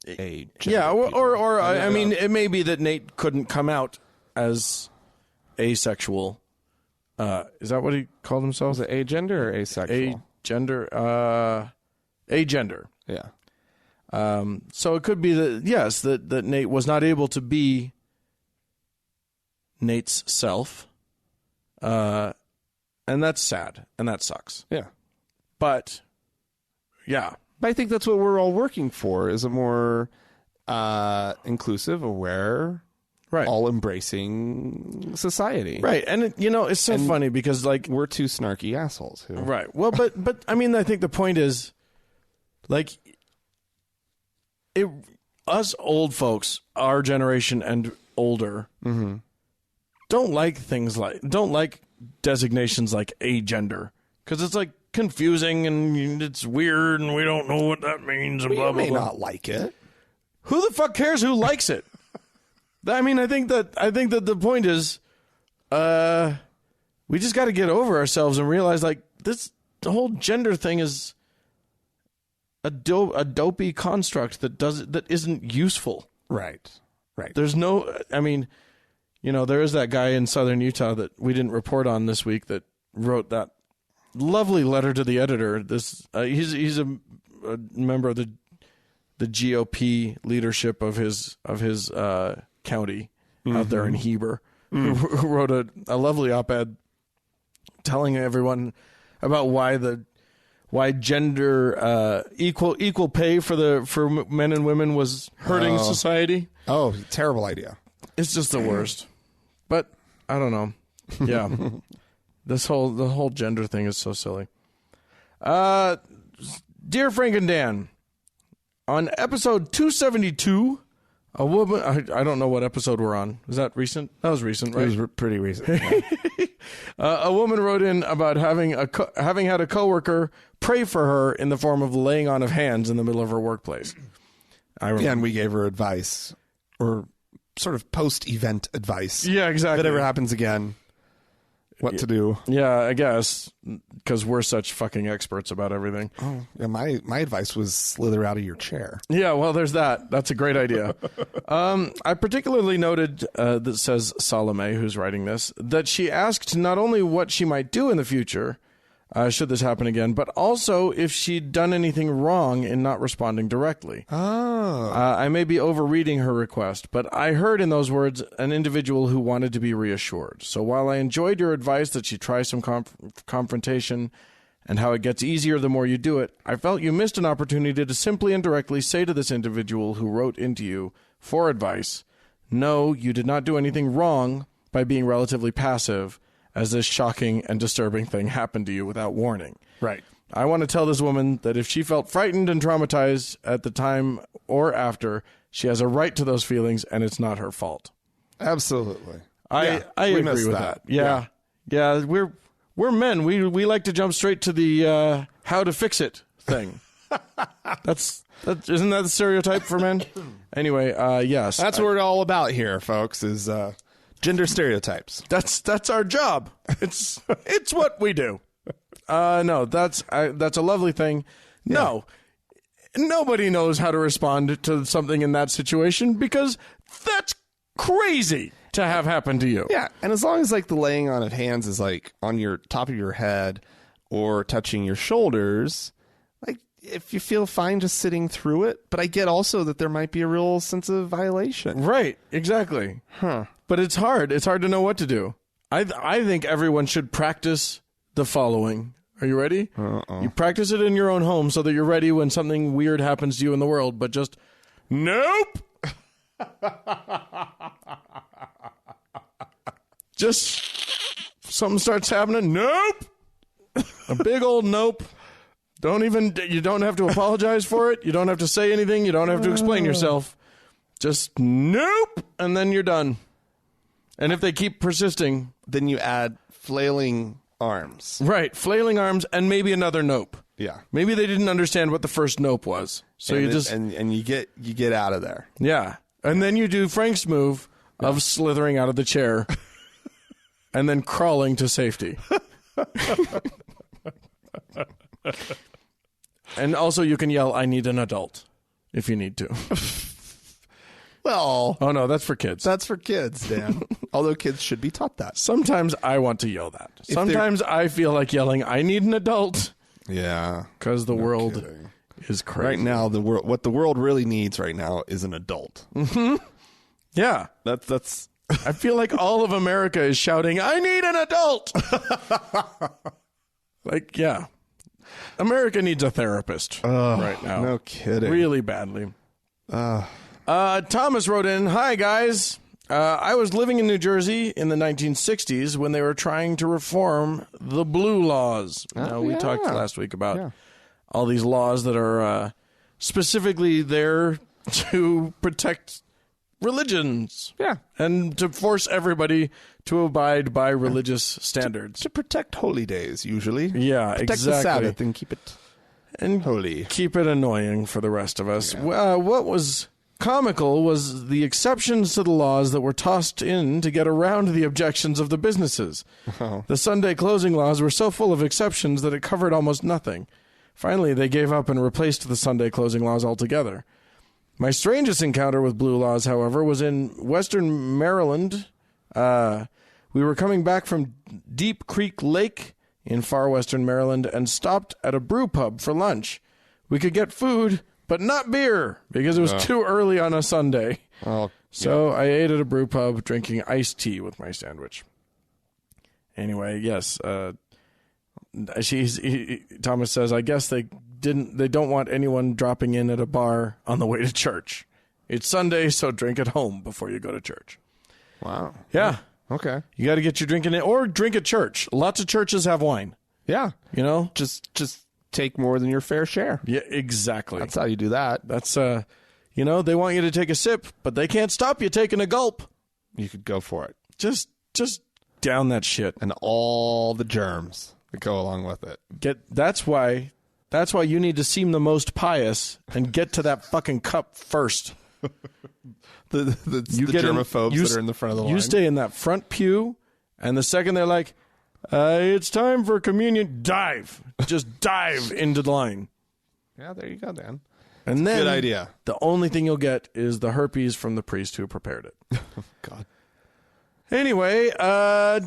a gender. Yeah, or I mean, it may be that Nate couldn't come out as asexual. Is that what he called himself? Was it agender or asexual? Agender. Yeah. So it could be that, yes, that Nate was not able to be Nate's self. And that's sad. And that sucks. Yeah. But, yeah. But I think that's what we're all working for, is a more inclusive, aware, right, all-embracing society. Right. And, it's so funny because, we're two snarky assholes. Right. Well, but I mean, I think the point is, us old folks, our generation and older, don't like designations like agender, because it's confusing and it's weird and we don't know what that means and blah blah blah. You may not like it. Who the fuck cares who likes it? I mean, I think that the point is, we just got to get over ourselves and realize the whole gender thing is a dopey construct that isn't useful. Right. There's no, I mean, there is that guy in southern Utah that we didn't report on this week that wrote that lovely letter to the editor. He's a member of the GOP leadership of his county out there in Heber, who wrote a lovely op-ed telling everyone about why gender equal pay for men and women was hurting society. Oh, terrible idea. It's just the worst. But I don't know. Yeah. The whole gender thing is so silly. Dear Frank and Dan, on episode 272, a woman, I don't know what episode we're on. Is that recent? That was recent, right? It was pretty recent. Yeah. A woman wrote in about having had a coworker pray for her in the form of laying on of hands in the middle of her workplace. And we gave her advice, or sort of post-event advice. Yeah, exactly. If it ever happens again, what to do. Yeah, I guess, because we're such fucking experts about everything. Oh, yeah, my advice was slither out of your chair. Yeah, well, there's that. That's a great idea. I particularly noted, that says Salome, who's writing this, that she asked not only what she might do in the future, should this happen again, but also if she'd done anything wrong in not responding directly. Oh. I may be overreading her request, but I heard in those words an individual who wanted to be reassured. So while I enjoyed your advice that she try some confrontation and how it gets easier the more you do it, I felt you missed an opportunity to simply and directly say to this individual who wrote into you for advice, no, you did not do anything wrong by being relatively passive, as this shocking and disturbing thing happened to you without warning. Right. I want to tell this woman that if she felt frightened and traumatized at the time or after, she has a right to those feelings, and it's not her fault. Absolutely. I agree with that. Yeah. We're men. We like to jump straight to the how to fix it thing. Isn't that the stereotype for men? Anyway, yes. That's what we're all about here, folks, is gender stereotypes. That's our job. It's what we do. No, that's a lovely thing. Yeah. No, nobody knows how to respond to something in that situation because that's crazy to have happen to you. Yeah, and as long as the laying on of hands is on your top of your head or touching your shoulders, if you feel fine just sitting through it, but I get also that there might be a real sense of violation. Right, exactly. Huh. But it's hard. It's hard to know what to do. I think everyone should practice the following Are you ready? You practice it in your own home so that you're ready when something weird happens to you in the world, but just, nope! Just, something starts happening, nope! A big old nope. You don't have to apologize for it. You don't have to say anything. You don't have to explain yourself. Just nope, and then you're done. And if they keep persisting, then you add flailing arms. Right, flailing arms and maybe another nope. Yeah. Maybe they didn't understand what the first nope was. So and you get out of there. Yeah. And then you do Frank's move of slithering out of the chair and then crawling to safety. And also you can yell, I need an adult, if you need to. Well, oh no, that's for kids. That's for kids, Dan. Although kids should be taught that. Sometimes I want to yell that. Sometimes I feel like yelling, I need an adult. Yeah. Because the world is crazy. Right now, what the world really needs right now is an adult. Mm-hmm. Yeah. That's. I feel like all of America is shouting, I need an adult. Like, yeah. America needs a therapist right now. No kidding. Really badly. Thomas wrote in, hi, guys. I was living in New Jersey in the 1960s when they were trying to reform the blue laws. We talked last week about all these laws that are specifically there to protect religions. Yeah. And to force everybody to abide by religious standards. To protect holy days, usually. Yeah, protect exactly. the Sabbath and keep it holy. Keep it annoying for the rest of us. Yeah. What was comical was the exceptions to the laws that were tossed in to get around the objections of the businesses. Oh. The Sunday closing laws were so full of exceptions that it covered almost nothing. Finally, they gave up and replaced the Sunday closing laws altogether. My strangest encounter with blue laws, however, was in western Maryland. We were coming back from Deep Creek Lake in far western Maryland and stopped at a brew pub for lunch. We could get food, but not beer, because it was too early on a Sunday. So I ate at a brew pub, drinking iced tea with my sandwich. Anyway, yes, Thomas says, I guess they don't want anyone dropping in at a bar on the way to church. It's Sunday, so drink at home before you go to church. Wow. Yeah. Okay. You got to get your drink in it, or drink at church. Lots of churches have wine. Yeah. You know? Just take more than your fair share. Yeah, exactly. That's how you do that. That's, they want you to take a sip, but they can't stop you taking a gulp. You could go for it. Just down that shit. And all the germs that go along with it. That's why you need to seem the most pious and get to that fucking cup first. the germaphobes that are in the front of the line. You stay in that front pew, and the second they're like, it's time for communion, just dive into the line. Yeah, there you go, Dan. And then good idea. The only thing you'll get is the herpes from the priest who prepared it. God. Anyway,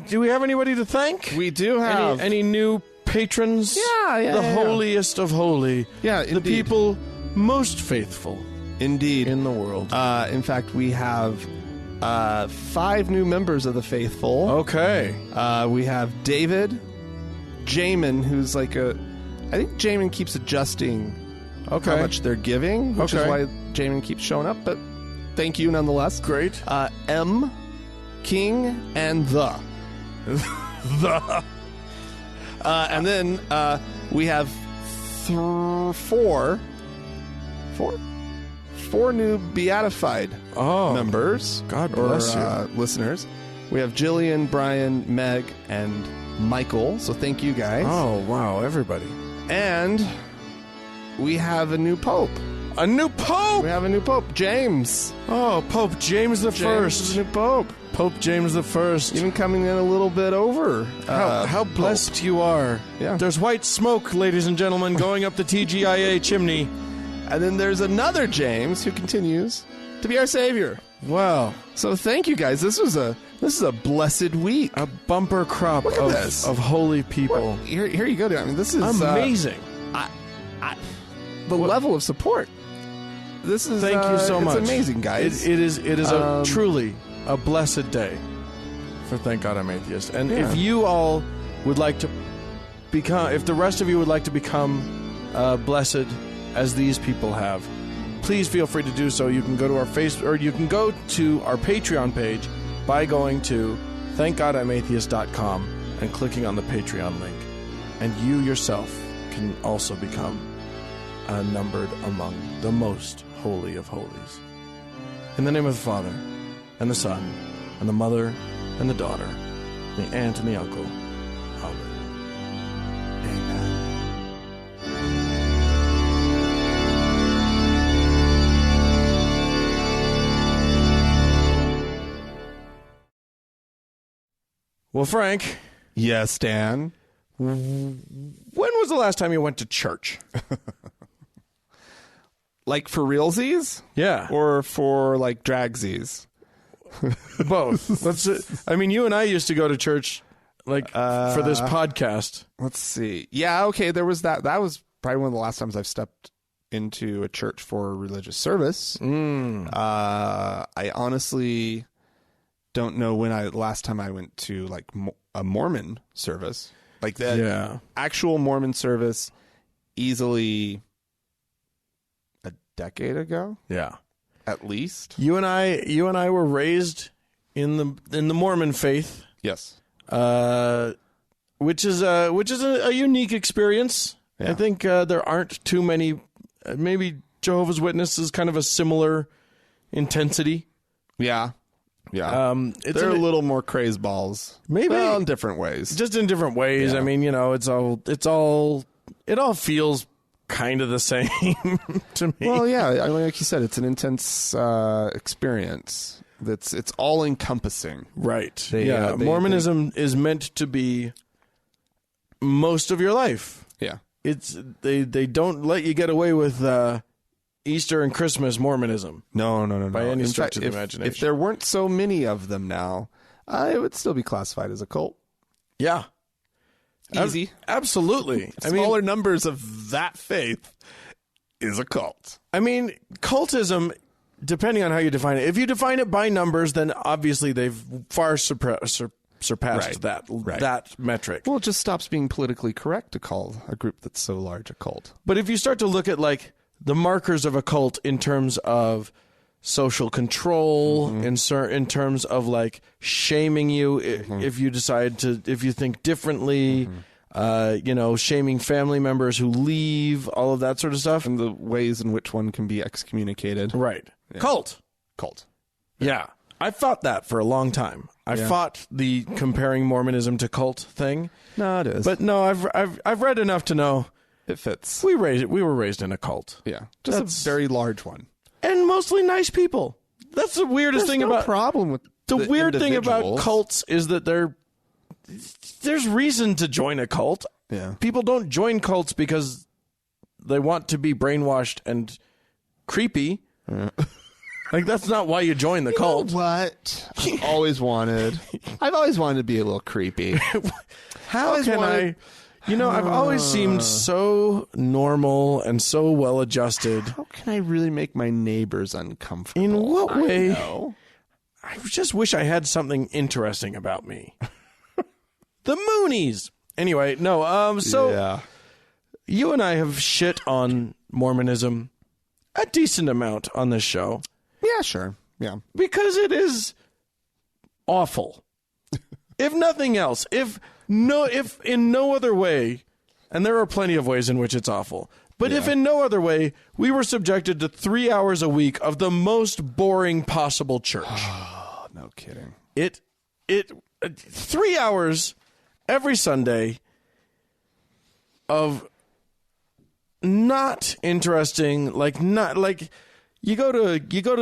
do we have anybody to thank? We do have. Any new patrons? Yeah. The holiest of holy. Yeah, the people most faithful. Indeed. In the world. In fact, we have 5 new members of the faithful. Okay. We have David, Jamin, who's like I think Jamin keeps adjusting how much they're giving, which is why Jamin keeps showing up, but thank you nonetheless. Great. M, King, and the. And then we have 4 new beatified members. God bless you. Listeners. We have Jillian, Brian, Meg, and Michael. So thank you guys. Oh, wow, everybody. And we have a new pope. A new pope? We have a new pope, James. Oh, Pope James the First. Is a new pope. Pope James the First. Even coming in a little bit over. How blessed you are. Yeah. There's white smoke, ladies and gentlemen, going up the TGIA chimney. And then there's another James who continues to be our savior. Wow. So thank you guys. This is a blessed week. A bumper crop of holy people. Well, here you go. I mean, this is amazing. The level of support. This is thank you so much. It's amazing, guys. It is a truly a blessed day for Thank God I'm Atheist. And if you all would like to if the rest of you would like to become blessed as these people have, please feel free to do so. You can go to our you can go to our Patreon page by going to thankgodimatheist.com and clicking on the Patreon link. And you yourself can also become numbered among the most holy of holies. In the name of the Father, and the Son, and the Mother, and the Daughter, the aunt and the uncle. Amen. Well, Frank. Yes, Dan. When was the last time you went to church? Like for realsies? Yeah. Or for like dragsies? Both. I mean, you and I used to go to church like for this podcast. Let's see. Yeah, okay, there was that. That was probably one of the last times I've stepped into a church for a religious service. I honestly don't know when last time I went to like a Mormon service. Like that actual Mormon service, easily a decade ago. Yeah. At least. You and I were raised in the Mormon faith. Yes. Which is a unique experience. Yeah. I think there aren't too many. Maybe Jehovah's Witnesses kind of a similar intensity. Yeah. Yeah. They're a little more craze balls. Maybe in different ways. Just in different ways. Yeah. I mean, it all feels kind of the same to me. Well, yeah, I mean, like you said, it's an intense experience. It's all encompassing, right? Mormonism is meant to be most of your life. Yeah, they don't let you get away with Easter and Christmas Mormonism. No. By any stretch of the imagination. If there weren't so many of them now, it would still be classified as a cult. Yeah. Easy. Absolutely. Smaller numbers of that faith is a cult. I mean, cultism, depending on how you define it, if you define it by numbers, then obviously they've far surpassed that metric. Well, it just stops being politically correct to call a group that's so large a cult. But if you start to look at like the markers of a cult in terms of social control, in terms of like shaming you if you think differently, shaming family members who leave, all of that sort of stuff, and the ways in which one can be excommunicated. Right. Yeah. Cult. Yeah. I fought that for a long time. I fought the comparing Mormonism to cult thing. No, it is. But no, I've read enough to know it fits. We were raised in a cult. Yeah. That's a very large one. And mostly nice people. That's the weirdest thing about problem with the weird thing about cults is that there's reason to join a cult. Yeah. People don't join cults because they want to be brainwashed and creepy. Yeah. Like that's not why you join the cult. Know what? I've always wanted to be a little creepy. How can I? I've always seemed so normal and so well adjusted. How can I really make my neighbors uncomfortable? In what way? I just wish I had something interesting about me. The Moonies. Anyway, no. So you and I have shit on Mormonism a decent amount on this show. Yeah, sure. Yeah, because it is awful. If nothing else, if in no other way, and there are plenty of ways in which it's awful, but if in no other way, we were subjected to 3 hours a week of the most boring possible church. Oh, no kidding. It 3 hours every Sunday of not interesting, you go to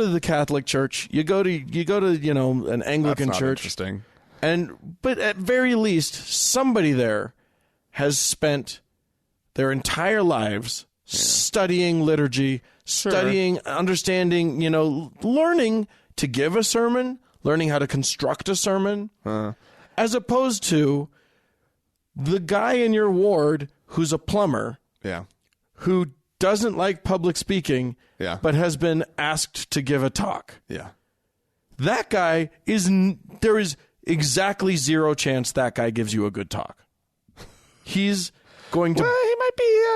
the Catholic Church, you go to an Anglican church. Interesting. But at very least, somebody there has spent their entire lives studying liturgy, studying, understanding, learning to give a sermon, learning how to construct a sermon, as opposed to the guy in your ward who's a plumber, who doesn't like public speaking, but has been asked to give a talk. Yeah. That guy there is exactly zero chance that guy gives you a good talk. He's going to. Well,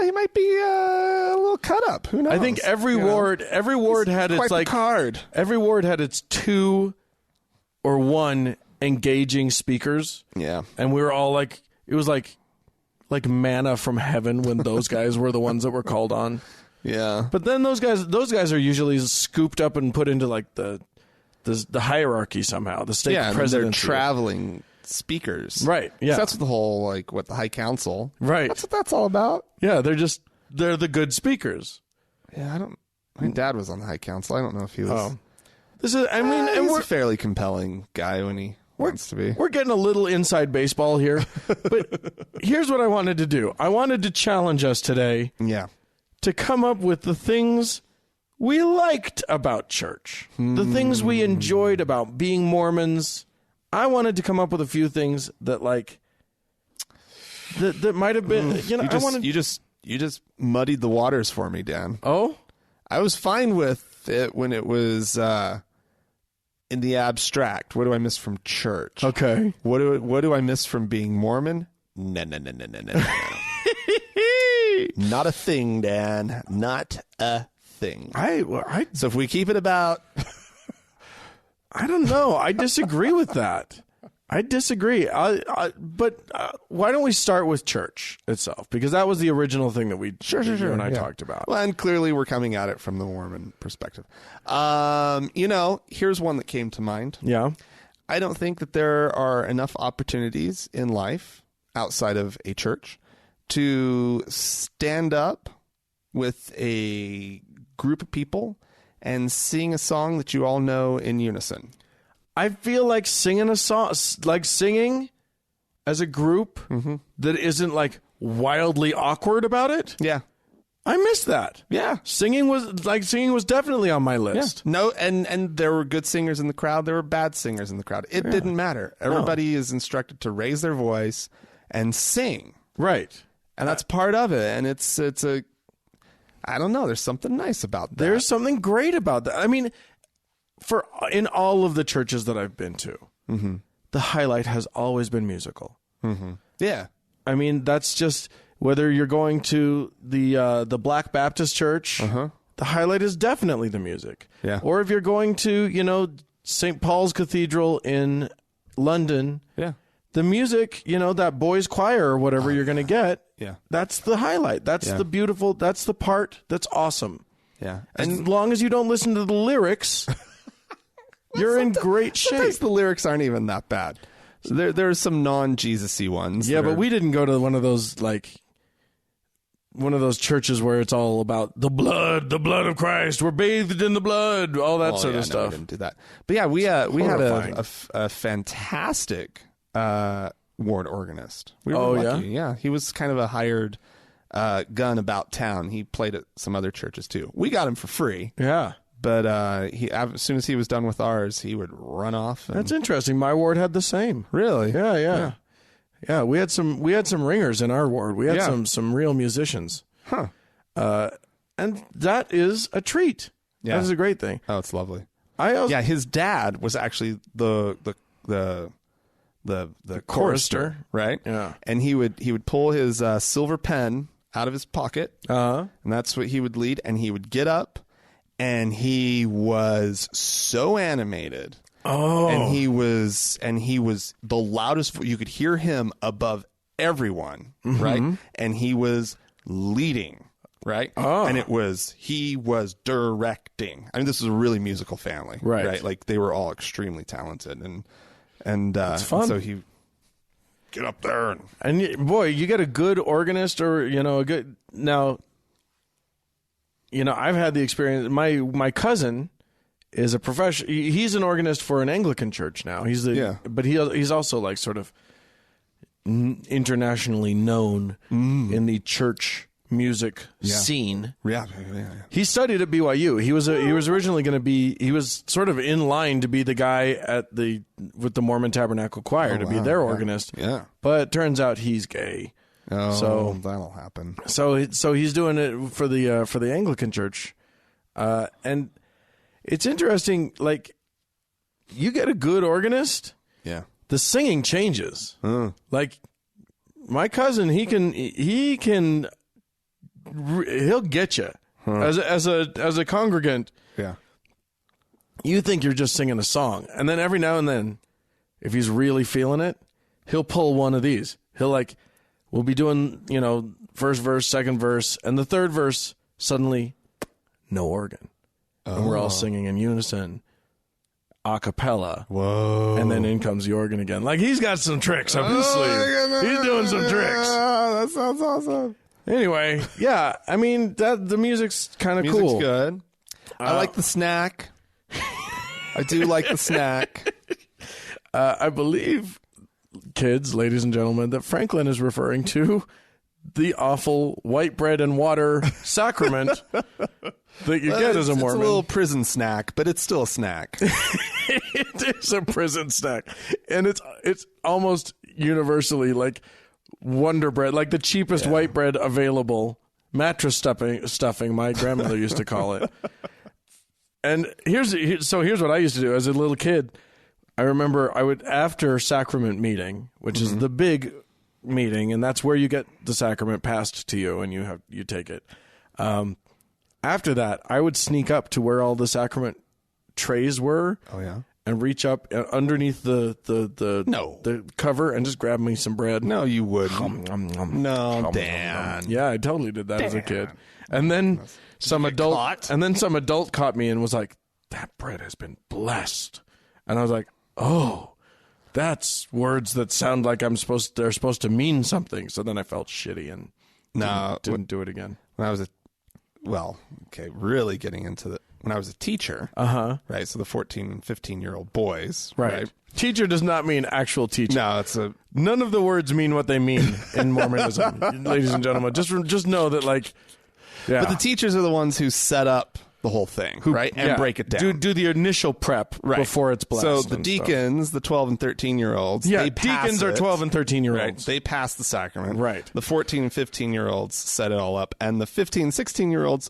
he might be a little cut up. Who knows? I think every ward had quite its the like card. Every ward had its 2 or 1 engaging speakers. Yeah, and we were all like, it was like manna from heaven when those guys were the ones that were called on. yeah. But then those guys are usually scooped up and put into like the hierarchy somehow. The state Yeah, presidency. they're traveling speakers. Right, yeah. So that's what the whole, like, what the High Council. Right. That's what that's all about. Yeah, they're the good speakers. Yeah, my dad was on the High Council. I don't know if he was. Oh. This is, I mean, and he's we're a fairly compelling guy when he wants to be. We're getting a little inside baseball here. But here's what I wanted to do. I wanted to challenge us today Yeah. to come up with the things we liked about church, the things we enjoyed about being Mormons. I wanted to come up with a few things that, like, that might have been, You just muddied the waters for me, Dan. Oh? I was fine with it when it was in the abstract. What do I miss from church? Okay. What do I miss from being Mormon? No. Not a thing, Dan. Not a thing. So if we keep it about... I don't know. I disagree with that. I disagree. But why don't we start with church itself? Because that was the original thing that you and I talked about. Well, and clearly we're coming at it from the Mormon perspective. Here's one that came to mind. Yeah. I don't think that there are enough opportunities in life outside of a church to stand up with a group of people and sing a song that you all know in unison. I feel like singing a song, like singing as a group that isn't like wildly awkward about it. Yeah. I missed that. Yeah. Singing was definitely on my list. No, and there were good singers in the crowd. There were bad singers in the crowd. It didn't matter. Everybody is instructed to raise their voice and sing. Right. And that's part of it. And it's I don't know. There's something nice about that. There's something great about that. I mean, in all of the churches that I've been to, the highlight has always been musical. Yeah. I mean, that's just whether you're going to the Black Baptist Church, the highlight is definitely the music. Yeah. Or if you're going to, St. Paul's Cathedral in London, Yeah. the music, that boys' choir or whatever you're going to get, Yeah. that's the highlight. That's that's the part that's awesome. Yeah. As long as you don't listen to the lyrics, you're in great shape. Sometimes the lyrics aren't even that bad. So there's some non-Jesus-y ones. Yeah, but we didn't go to one of those churches where it's all about the blood of Christ. We're bathed in the blood, all that sort of No, stuff. we didn't do that. But yeah, we had Horrifying. a fantastic ward organist. We were Oh, lucky. Yeah, he was kind of a hired gun about town. He played at some other churches too. We got him for free. Yeah. But as soon as he was done with ours, he would run off. And... That's interesting. My ward had the same. Really? Yeah. Yeah, we had some ringers in our ward. We had some real musicians. Huh. And that is a treat. Yeah. That is a great thing. Oh, it's lovely. His dad was actually the chorister, chorister. right? Yeah. And he would pull his silver pen out of his pocket, and that's what he would lead. And he would get up, and he was so animated. Oh. And he was the loudest. You could hear him above everyone, right? And he was leading, right? Oh. And he was directing. I mean, this was a really musical family, right? Like they were all extremely talented, and it's fun. So he get up there and boy, you get a good organist or a good now. I've had the experience. My cousin is a professional. He's an organist for an Anglican church now. But he's also like sort of internationally known in the church music scene. Yeah. He studied at BYU. He was originally going to be. He was sort of in line to be the guy with the Mormon Tabernacle Choir to be their organist. Yeah. But it turns out he's gay. Oh, so that'll happen. So he's doing it for the Anglican church, and it's interesting. Like, you get a good organist, yeah, the singing changes. Like, My cousin, he'll get you as a congregant. Yeah. You think you're just singing a song, and then every now and then, if he's really feeling it, he'll pull one of these. We'll be doing, first verse, second verse, and the third verse, suddenly, no organ. And we're all singing in unison, a cappella. Whoa. And then in comes the organ again. Like, he's got some tricks up his sleeve. He's doing some tricks. That sounds awesome. Anyway, yeah, I mean, the music's kind of cool. Music's good. I like the snack. I do like the snack. I believe, kids, ladies and gentlemen, that Franklin is referring to the awful white bread and water sacrament that you get as a Mormon. It's a little prison snack, but it's still a snack. It is a prison snack. And it's almost universally like Wonder Bread, like the cheapest white bread available. Mattress stuffing, my grandmother used to call it. And here's what I used to do as a little kid. I remember I would, after sacrament meeting, which is the big meeting, and that's where you get the sacrament passed to you and you take it. After that, I would sneak up to where all the sacrament trays were. Oh yeah. And reach up underneath the cover and just grab me some bread. No, you wouldn't. No, Dan. Yeah, I totally did that as a kid. And then some adult caught me and was like, "That bread has been blessed." And I was like, "Oh, that's words that sound like they're supposed to mean something." So then I felt shitty and didn't do it again. When I was really getting into when I was a teacher, right? So the 14 and 15-year-old boys, right? Teacher does not mean actual teacher. No, none of the words mean what they mean in Mormonism, ladies and gentlemen. Just know that, like, yeah. But the teachers are the ones who set up the whole thing, right? And break it down. Do the initial prep before it's blessed. So the deacons, the 12 and 13-year-olds, deacons are 12 and 13-year-olds. Right. They pass the sacrament. Right. The 14 and 15-year-olds set it all up, and the 15 and 16-year-olds,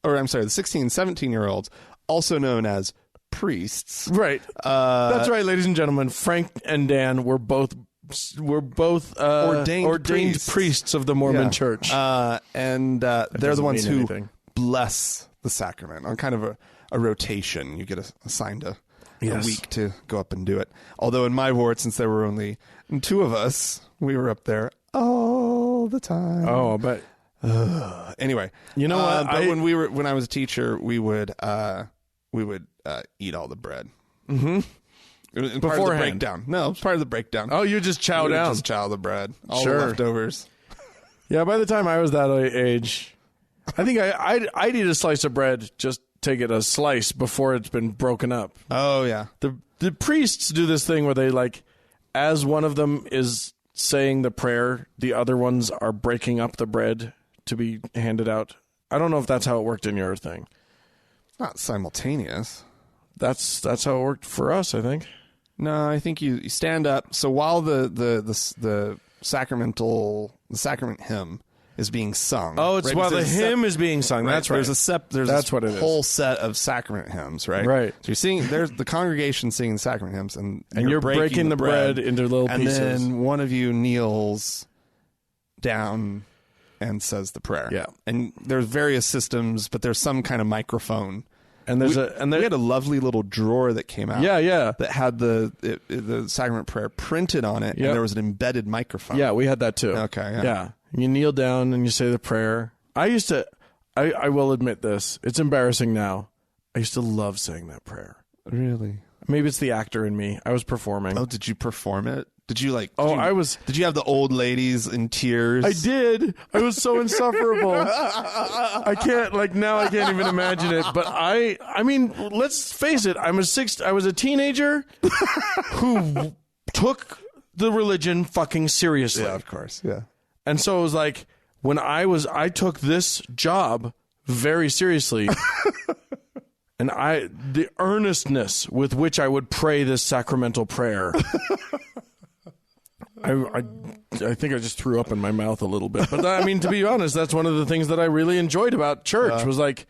the 16 and 17-year-olds, also known as priests. Right. That's right, ladies and gentlemen. Frank and Dan were both ordained priests of the Mormon Church. And they're the ones who bless the sacrament on kind of a rotation. You get assigned a week to go up and do it. Although in my ward, since there were only two of us, we were up there all the time. Oh, but anyway, you know what? But when I was a teacher, we would eat all the bread. Mm-hmm. It was part of the breakdown. No, it was part of the breakdown. Oh, you just chow down. Just chow the bread. All the leftovers. Yeah, by the time I was that age, I think I'd eat a slice of bread, just take it a slice before it's been broken up. Oh, yeah. The priests do this thing where they, like, as one of them is saying the prayer, the other ones are breaking up the bread to be handed out. I don't know if that's how it worked in your thing. Not simultaneous. That's how it worked for us, I think. No, I think you stand up. So while the sacrament hymn is being sung. Oh, it's while the hymn is being sung. That's right. There's a whole set of sacrament hymns, right? Right. So you're singing. There's the congregation singing sacrament hymns, and you're breaking the bread into little pieces. And then one of you kneels down and says the prayer. Yeah. And there's various systems, but there's some kind of microphone. And we had a lovely little drawer that came out. Yeah. That had the sacrament prayer printed on it, and there was an embedded microphone. Yeah, we had that too. Okay. Yeah. You kneel down and you say the prayer. I will admit this. It's embarrassing now. I used to love saying that prayer. Really? Maybe it's the actor in me. I was performing. Oh, did you perform it? Did you Did you have the old ladies in tears? I did. I was so insufferable. I can't even imagine it. But I mean, let's face it. I was a teenager who took the religion fucking seriously. Yeah, of course. Yeah. And so it was like when I took this job very seriously. And the earnestness with which I would pray this sacramental prayer. I think I just threw up in my mouth a little bit. But I mean, to be honest, that's one of the things that I really enjoyed about church was like,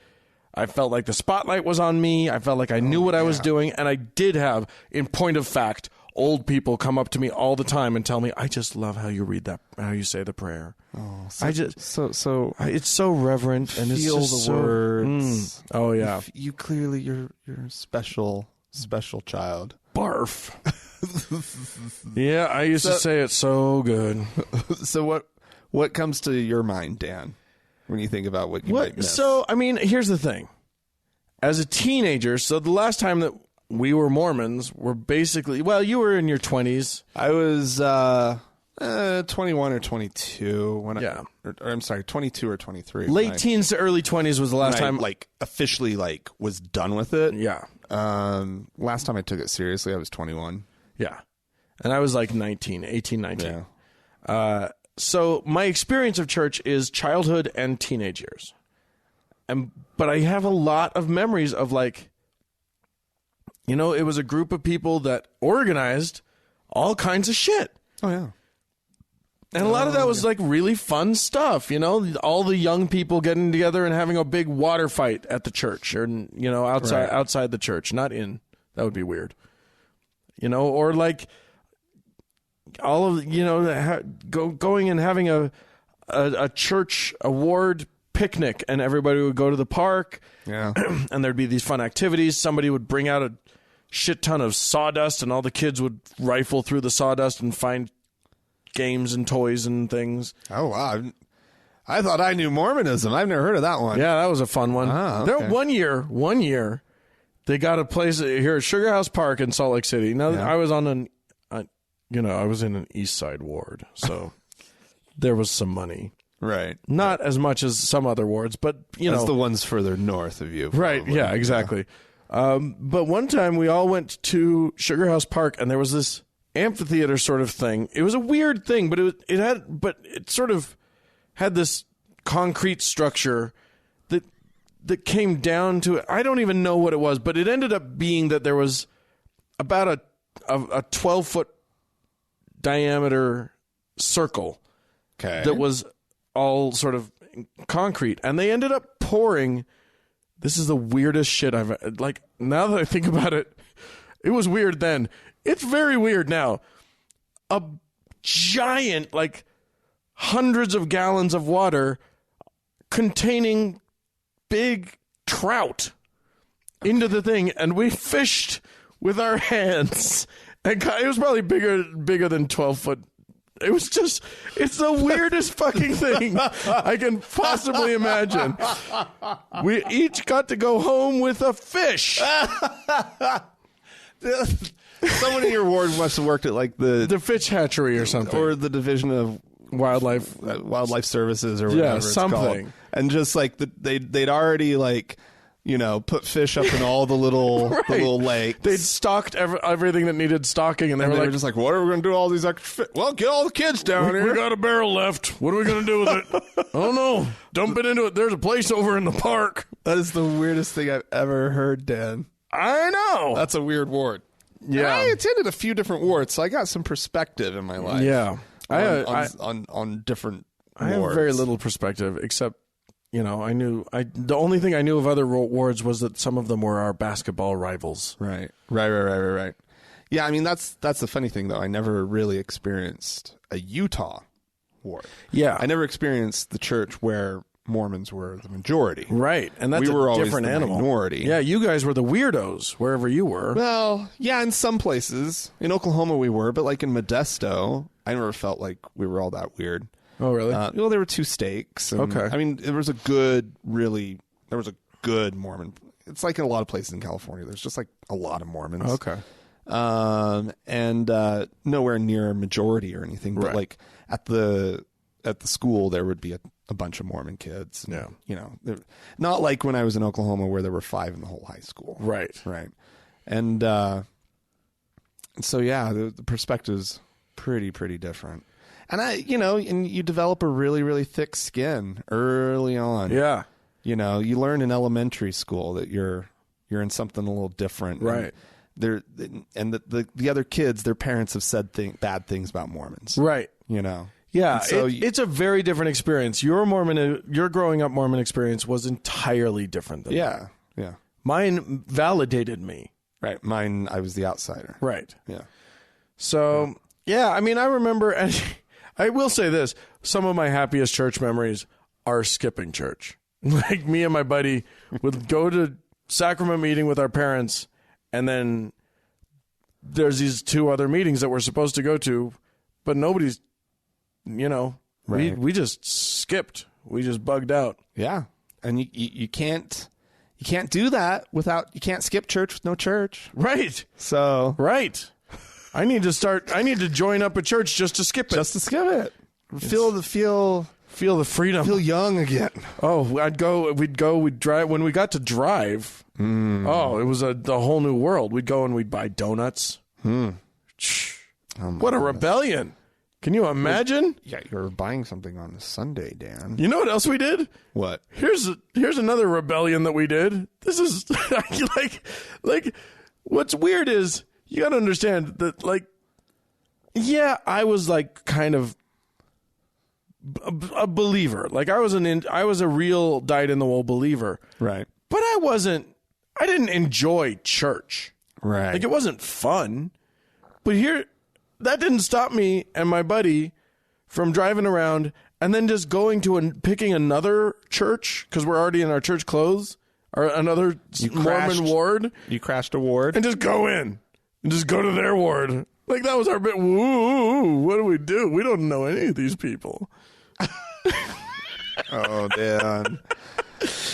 I felt like the spotlight was on me. I felt like I knew what I was doing. And I did have, in point of fact, old people come up to me all the time and tell me, I just love how you read that, how you say the prayer. Oh, It's so reverent and it's feel just the words. Oh yeah. You clearly you're a special child. Barf. Yeah, I used to say it so good. So what comes to your mind, Dan, when you think about what you might miss? So, I mean, here's the thing. As a teenager, so the last time that we were Mormons were basically, well, you were in your 20s. I was 21 or 22 when or I'm sorry, 22 or 23. Late teens to early 20s was the last time officially was done with it. Yeah. Last time I took it seriously, I was 21. Yeah. And I was like 18, 19. Yeah. So my experience of church is childhood and teenage years. But I have a lot of memories of it was a group of people that organized all kinds of shit. Oh, yeah. And a lot of that was really fun stuff, all the young people getting together and having a big water fight at the church or, outside the church, not in. That would be weird. Or all of, going and having a church award picnic and everybody would go to the park. Yeah. And there'd be these fun activities. Somebody would bring out a shit ton of sawdust and all the kids would rifle through the sawdust and find games and toys and things. Oh, wow. I thought I knew Mormonism. I've never heard of that one. Yeah, that was a fun one. Ah, okay. There, one year, they got a place here at Sugar House Park in Salt Lake City. Now, I was on I was in an East Side ward, so there was some money. Right. Not as much as some other wards, but, That's the ones further north of you. Right, probably. yeah, exactly. Yeah. But one time we all went to Sugar House Park, and there was this amphitheater sort of thing. It was a weird thing, but it sort of had this concrete structure that came down to it. I don't even know what it was, but it ended up being that there was about a 12-foot diameter circle that was all sort of concrete, and they ended up pouring. This is the weirdest shit I've now that I think about it. It was weird then. It's very weird now. A giant, hundreds of gallons of water containing big trout into the thing, and we fished with our hands. And it was probably bigger than 12-foot. It was just, it's the weirdest fucking thing I can possibly imagine. We each got to go home with a fish. Someone in your ward must have worked at the fish hatchery or something, or the division of wildlife services or whatever it's something called. And just they'd already put fish up in all the little right. the little lakes. They'd stocked everything that needed stocking, and they were just like, what are we going to do with all these extra fish? Well, get all the kids down here. We got a barrel left. What are we going to do with it? I don't know. Dump it into it. There's a place over in the park. That is the weirdest thing I've ever heard, Dan. I know. That's a weird ward. Yeah. And I attended a few different wards, so I got some perspective in my life. Yeah. On different I have very little perspective, except, the only thing I knew of other wards was that some of them were our basketball rivals. Right. Yeah, I mean, that's the funny thing, though. I never really experienced a Utah ward. Yeah. I never experienced the church where Mormons were the majority. Right. And that's we were a different always the animal. Minority. Yeah, you guys were the weirdos wherever you were. Well, yeah, in some places. In Oklahoma we were, but in Modesto, I never felt like we were all that weird. Oh, really? There were 2 stakes. Okay. I mean, there was a good Mormon. It's like in a lot of places in California. There's just a lot of Mormons. Okay. And nowhere near a majority or anything. But right. at the school, there would be a bunch of Mormon kids. And, yeah. Not like when I was in Oklahoma where there were 5 in the whole high school. Right. Right. And so, yeah, the perspective's pretty different. And and you develop a really, really thick skin early on. Yeah. You learn in elementary school that you're in something a little different. Right. And the other kids, their parents have said bad things about Mormons. Right. Yeah, so it's a very different experience. Your growing up Mormon experience was entirely different than mine. Yeah. Mine validated me. Right. Mine, I was the outsider. Right. Yeah. So, yeah, I mean, I remember, and I will say this, some of my happiest church memories are skipping church. Like, me and my buddy would go to sacrament meeting with our parents, and then there's these 2 other meetings that we're supposed to go to, but nobody's, Right. we just skipped. We just bugged out. Yeah. And you can't do that you can't skip church with no church. Right. So. Right. I need to join up a church just to skip it. Just to skip it. Feel the freedom. feel young again. Oh, we'd drive. When we got to drive, oh, it was a whole new world. We'd go and we'd buy donuts. What a rebellion. Can you imagine? Yeah, you're buying something on a Sunday, Dan. You know what else we did? What? Here's another rebellion that we did. This is like what's weird is you got to understand that, like, yeah, I was like kind of a believer. Like, I was a real dyed-in-the-wool believer. Right. But I didn't enjoy church. Right. Like, it wasn't fun. But that didn't stop me and my buddy from driving around and then just going picking another church, because we're already in our church clothes, or another Mormon ward. You crashed a ward. And just go in. And just go to their ward. Like, that was our bit. Woo, what do? We don't know any of these people. Oh, Dan.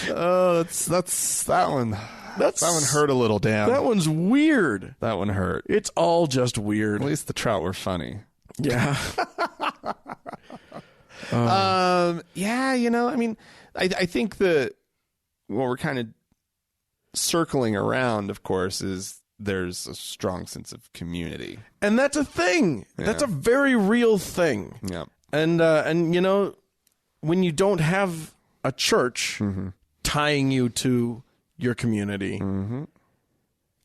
Oh, that's that one. That one hurt a little, Dan. That one's weird. That one hurt. It's all just weird. At least the trout were funny. Yeah. Yeah, I mean, I think that what we're kind of circling around, of course, is there's a strong sense of community. And that's a thing. Yeah. That's a very real thing. Yeah. And when you don't have a church tying you to your community,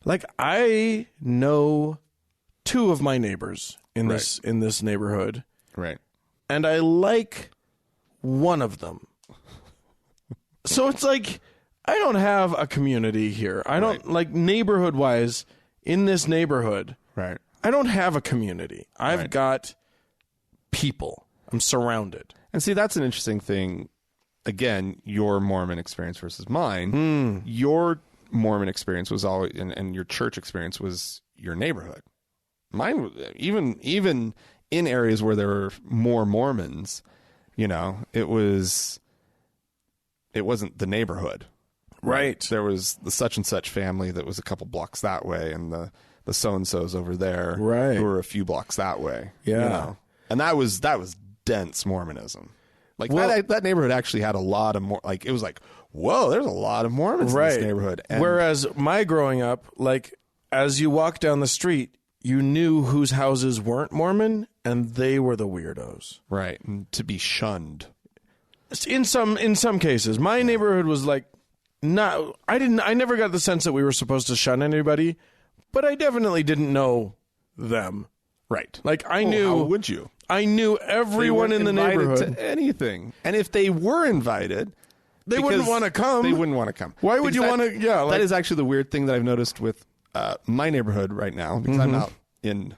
like, I know 2 of my neighbors in this neighborhood. Right. And I like one of them. So it's like, I don't have a community here. I don't, like, neighborhood-wise, in this neighborhood, right, I don't have a community. I've got people. I'm surrounded. And see, that's an interesting thing. Again, your Mormon experience versus mine. Your Mormon experience was always, and your church experience was your neighborhood. Mine, even in areas where there were more Mormons, it wasn't the neighborhood. Right. There was the such and such family that was a couple blocks that way, and the so-and-sos over there who were a few blocks that way. Yeah. And that was dense Mormonism. Like, that neighborhood actually had a lot of more, like, it was like, whoa, there's a lot of Mormons in this neighborhood. And whereas my growing up, like, as you walk down the street, you knew whose houses weren't Mormon, and they were the weirdos. Right. And to be shunned. In some cases. My neighborhood was like, I never got the sense that we were supposed to shun anybody, but I definitely didn't know them. Right. Like, I knew. How would you? I knew everyone in the neighborhood. To anything. And if they were invited, they wouldn't want to come. They wouldn't want to come. Why would you want to? Yeah. That is actually the weird thing that I've noticed with my neighborhood right now, because I'm out in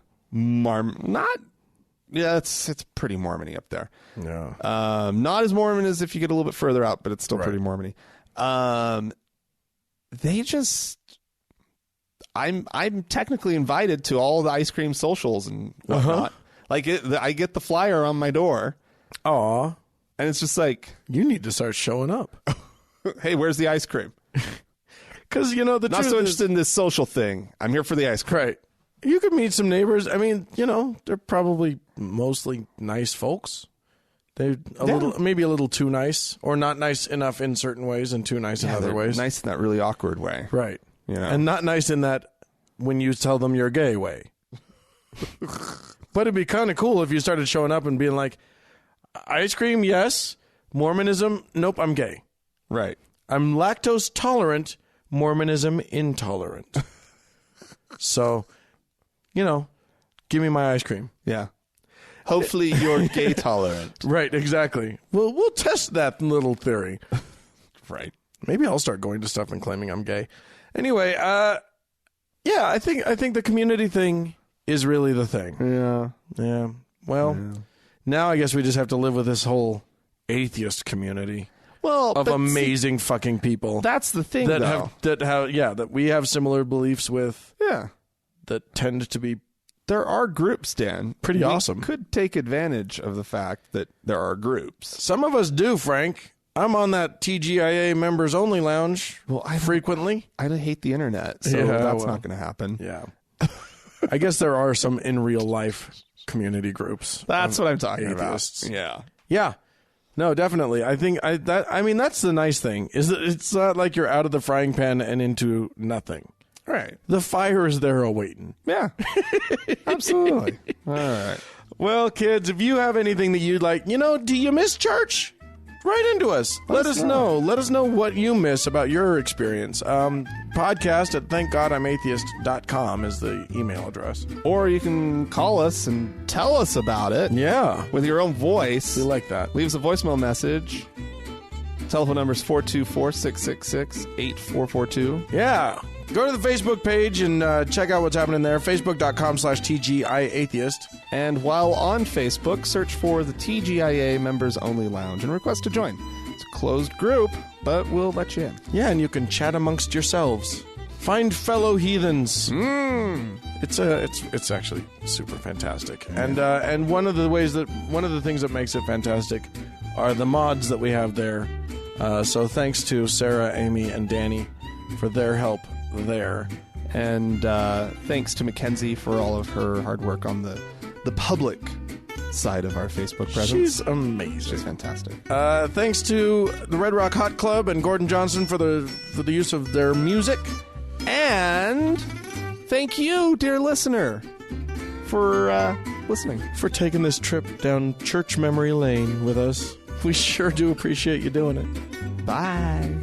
it's pretty Mormon-y up there. Yeah. Not as Mormon as if you get a little bit further out, but it's still pretty Mormon-y. They just, I'm technically invited to all the ice cream socials and whatnot. Like, I get the flyer on my door. Aw. And it's just like, you need to start showing up. Hey, where's the ice cream? Because, the not truth so interested in this social thing. I'm here for the ice cream. Right. You could meet some neighbors. I mean, they're probably mostly nice folks. They're maybe a little too nice, or not nice enough in certain ways and too nice in other ways. Nice in that really awkward way. Right. And not nice in that when you tell them you're gay way. But it'd be kind of cool if you started showing up and being like, ice cream, yes. Mormonism, nope, I'm gay. Right. I'm lactose tolerant, Mormonism intolerant. So, give me my ice cream. Yeah. Hopefully you're gay tolerant. Right, exactly. Well, we'll test that little theory. Right. Maybe I'll start going to stuff and claiming I'm gay. Anyway, yeah, I think the community thing is really the thing. Yeah. Yeah. Well, now I guess we just have to live with this whole atheist community Well, of but amazing fucking people that's the thing, though. that we have similar beliefs with Yeah. that tend to be There are groups, Dan. Pretty We awesome. Could take advantage of the fact that there are groups. Some of us do, Frank. I'm on that TGIA members only lounge frequently. I hate the internet, so Yeah, that's well. not going to happen. Yeah. I guess there are some in real life community groups. That's what I'm talking atheists. about. Yeah. Yeah. No, definitely. I think that's the nice thing is that it's not like you're out of the frying pan and into nothing. Right. The fire is there awaiting. Yeah. Absolutely. All right. Well, kids, if you have anything that you'd like, do you miss church? Write into us. Let us know. Let us know what you miss about your experience. Podcast at thankgodimatheist.com is the email address. Or you can call us and tell us about it. Yeah. With your own voice. We like that. Leave us a voicemail message. Telephone number is 424-666-8442. Yeah. Go to the Facebook page and check out what's happening there. Facebook.com/TGIAtheist. And while on Facebook, search for the TGIA Members Only Lounge and request to join. It's a closed group, but we'll let you in. Yeah, and you can chat amongst yourselves. Find fellow heathens. It's actually super fantastic. And one of the things that makes it fantastic are the mods that we have there. So thanks to Sarah, Amy, and Danny for their help there. And thanks to Mackenzie for all of her hard work on the public side of our Facebook presence. She's amazing. She's fantastic. Thanks to the Red Rock Hot Club and Gordon Johnson for the use of their music. And thank you, dear listener, for listening. For taking this trip down church memory lane with us. We sure do appreciate you doing it. Bye.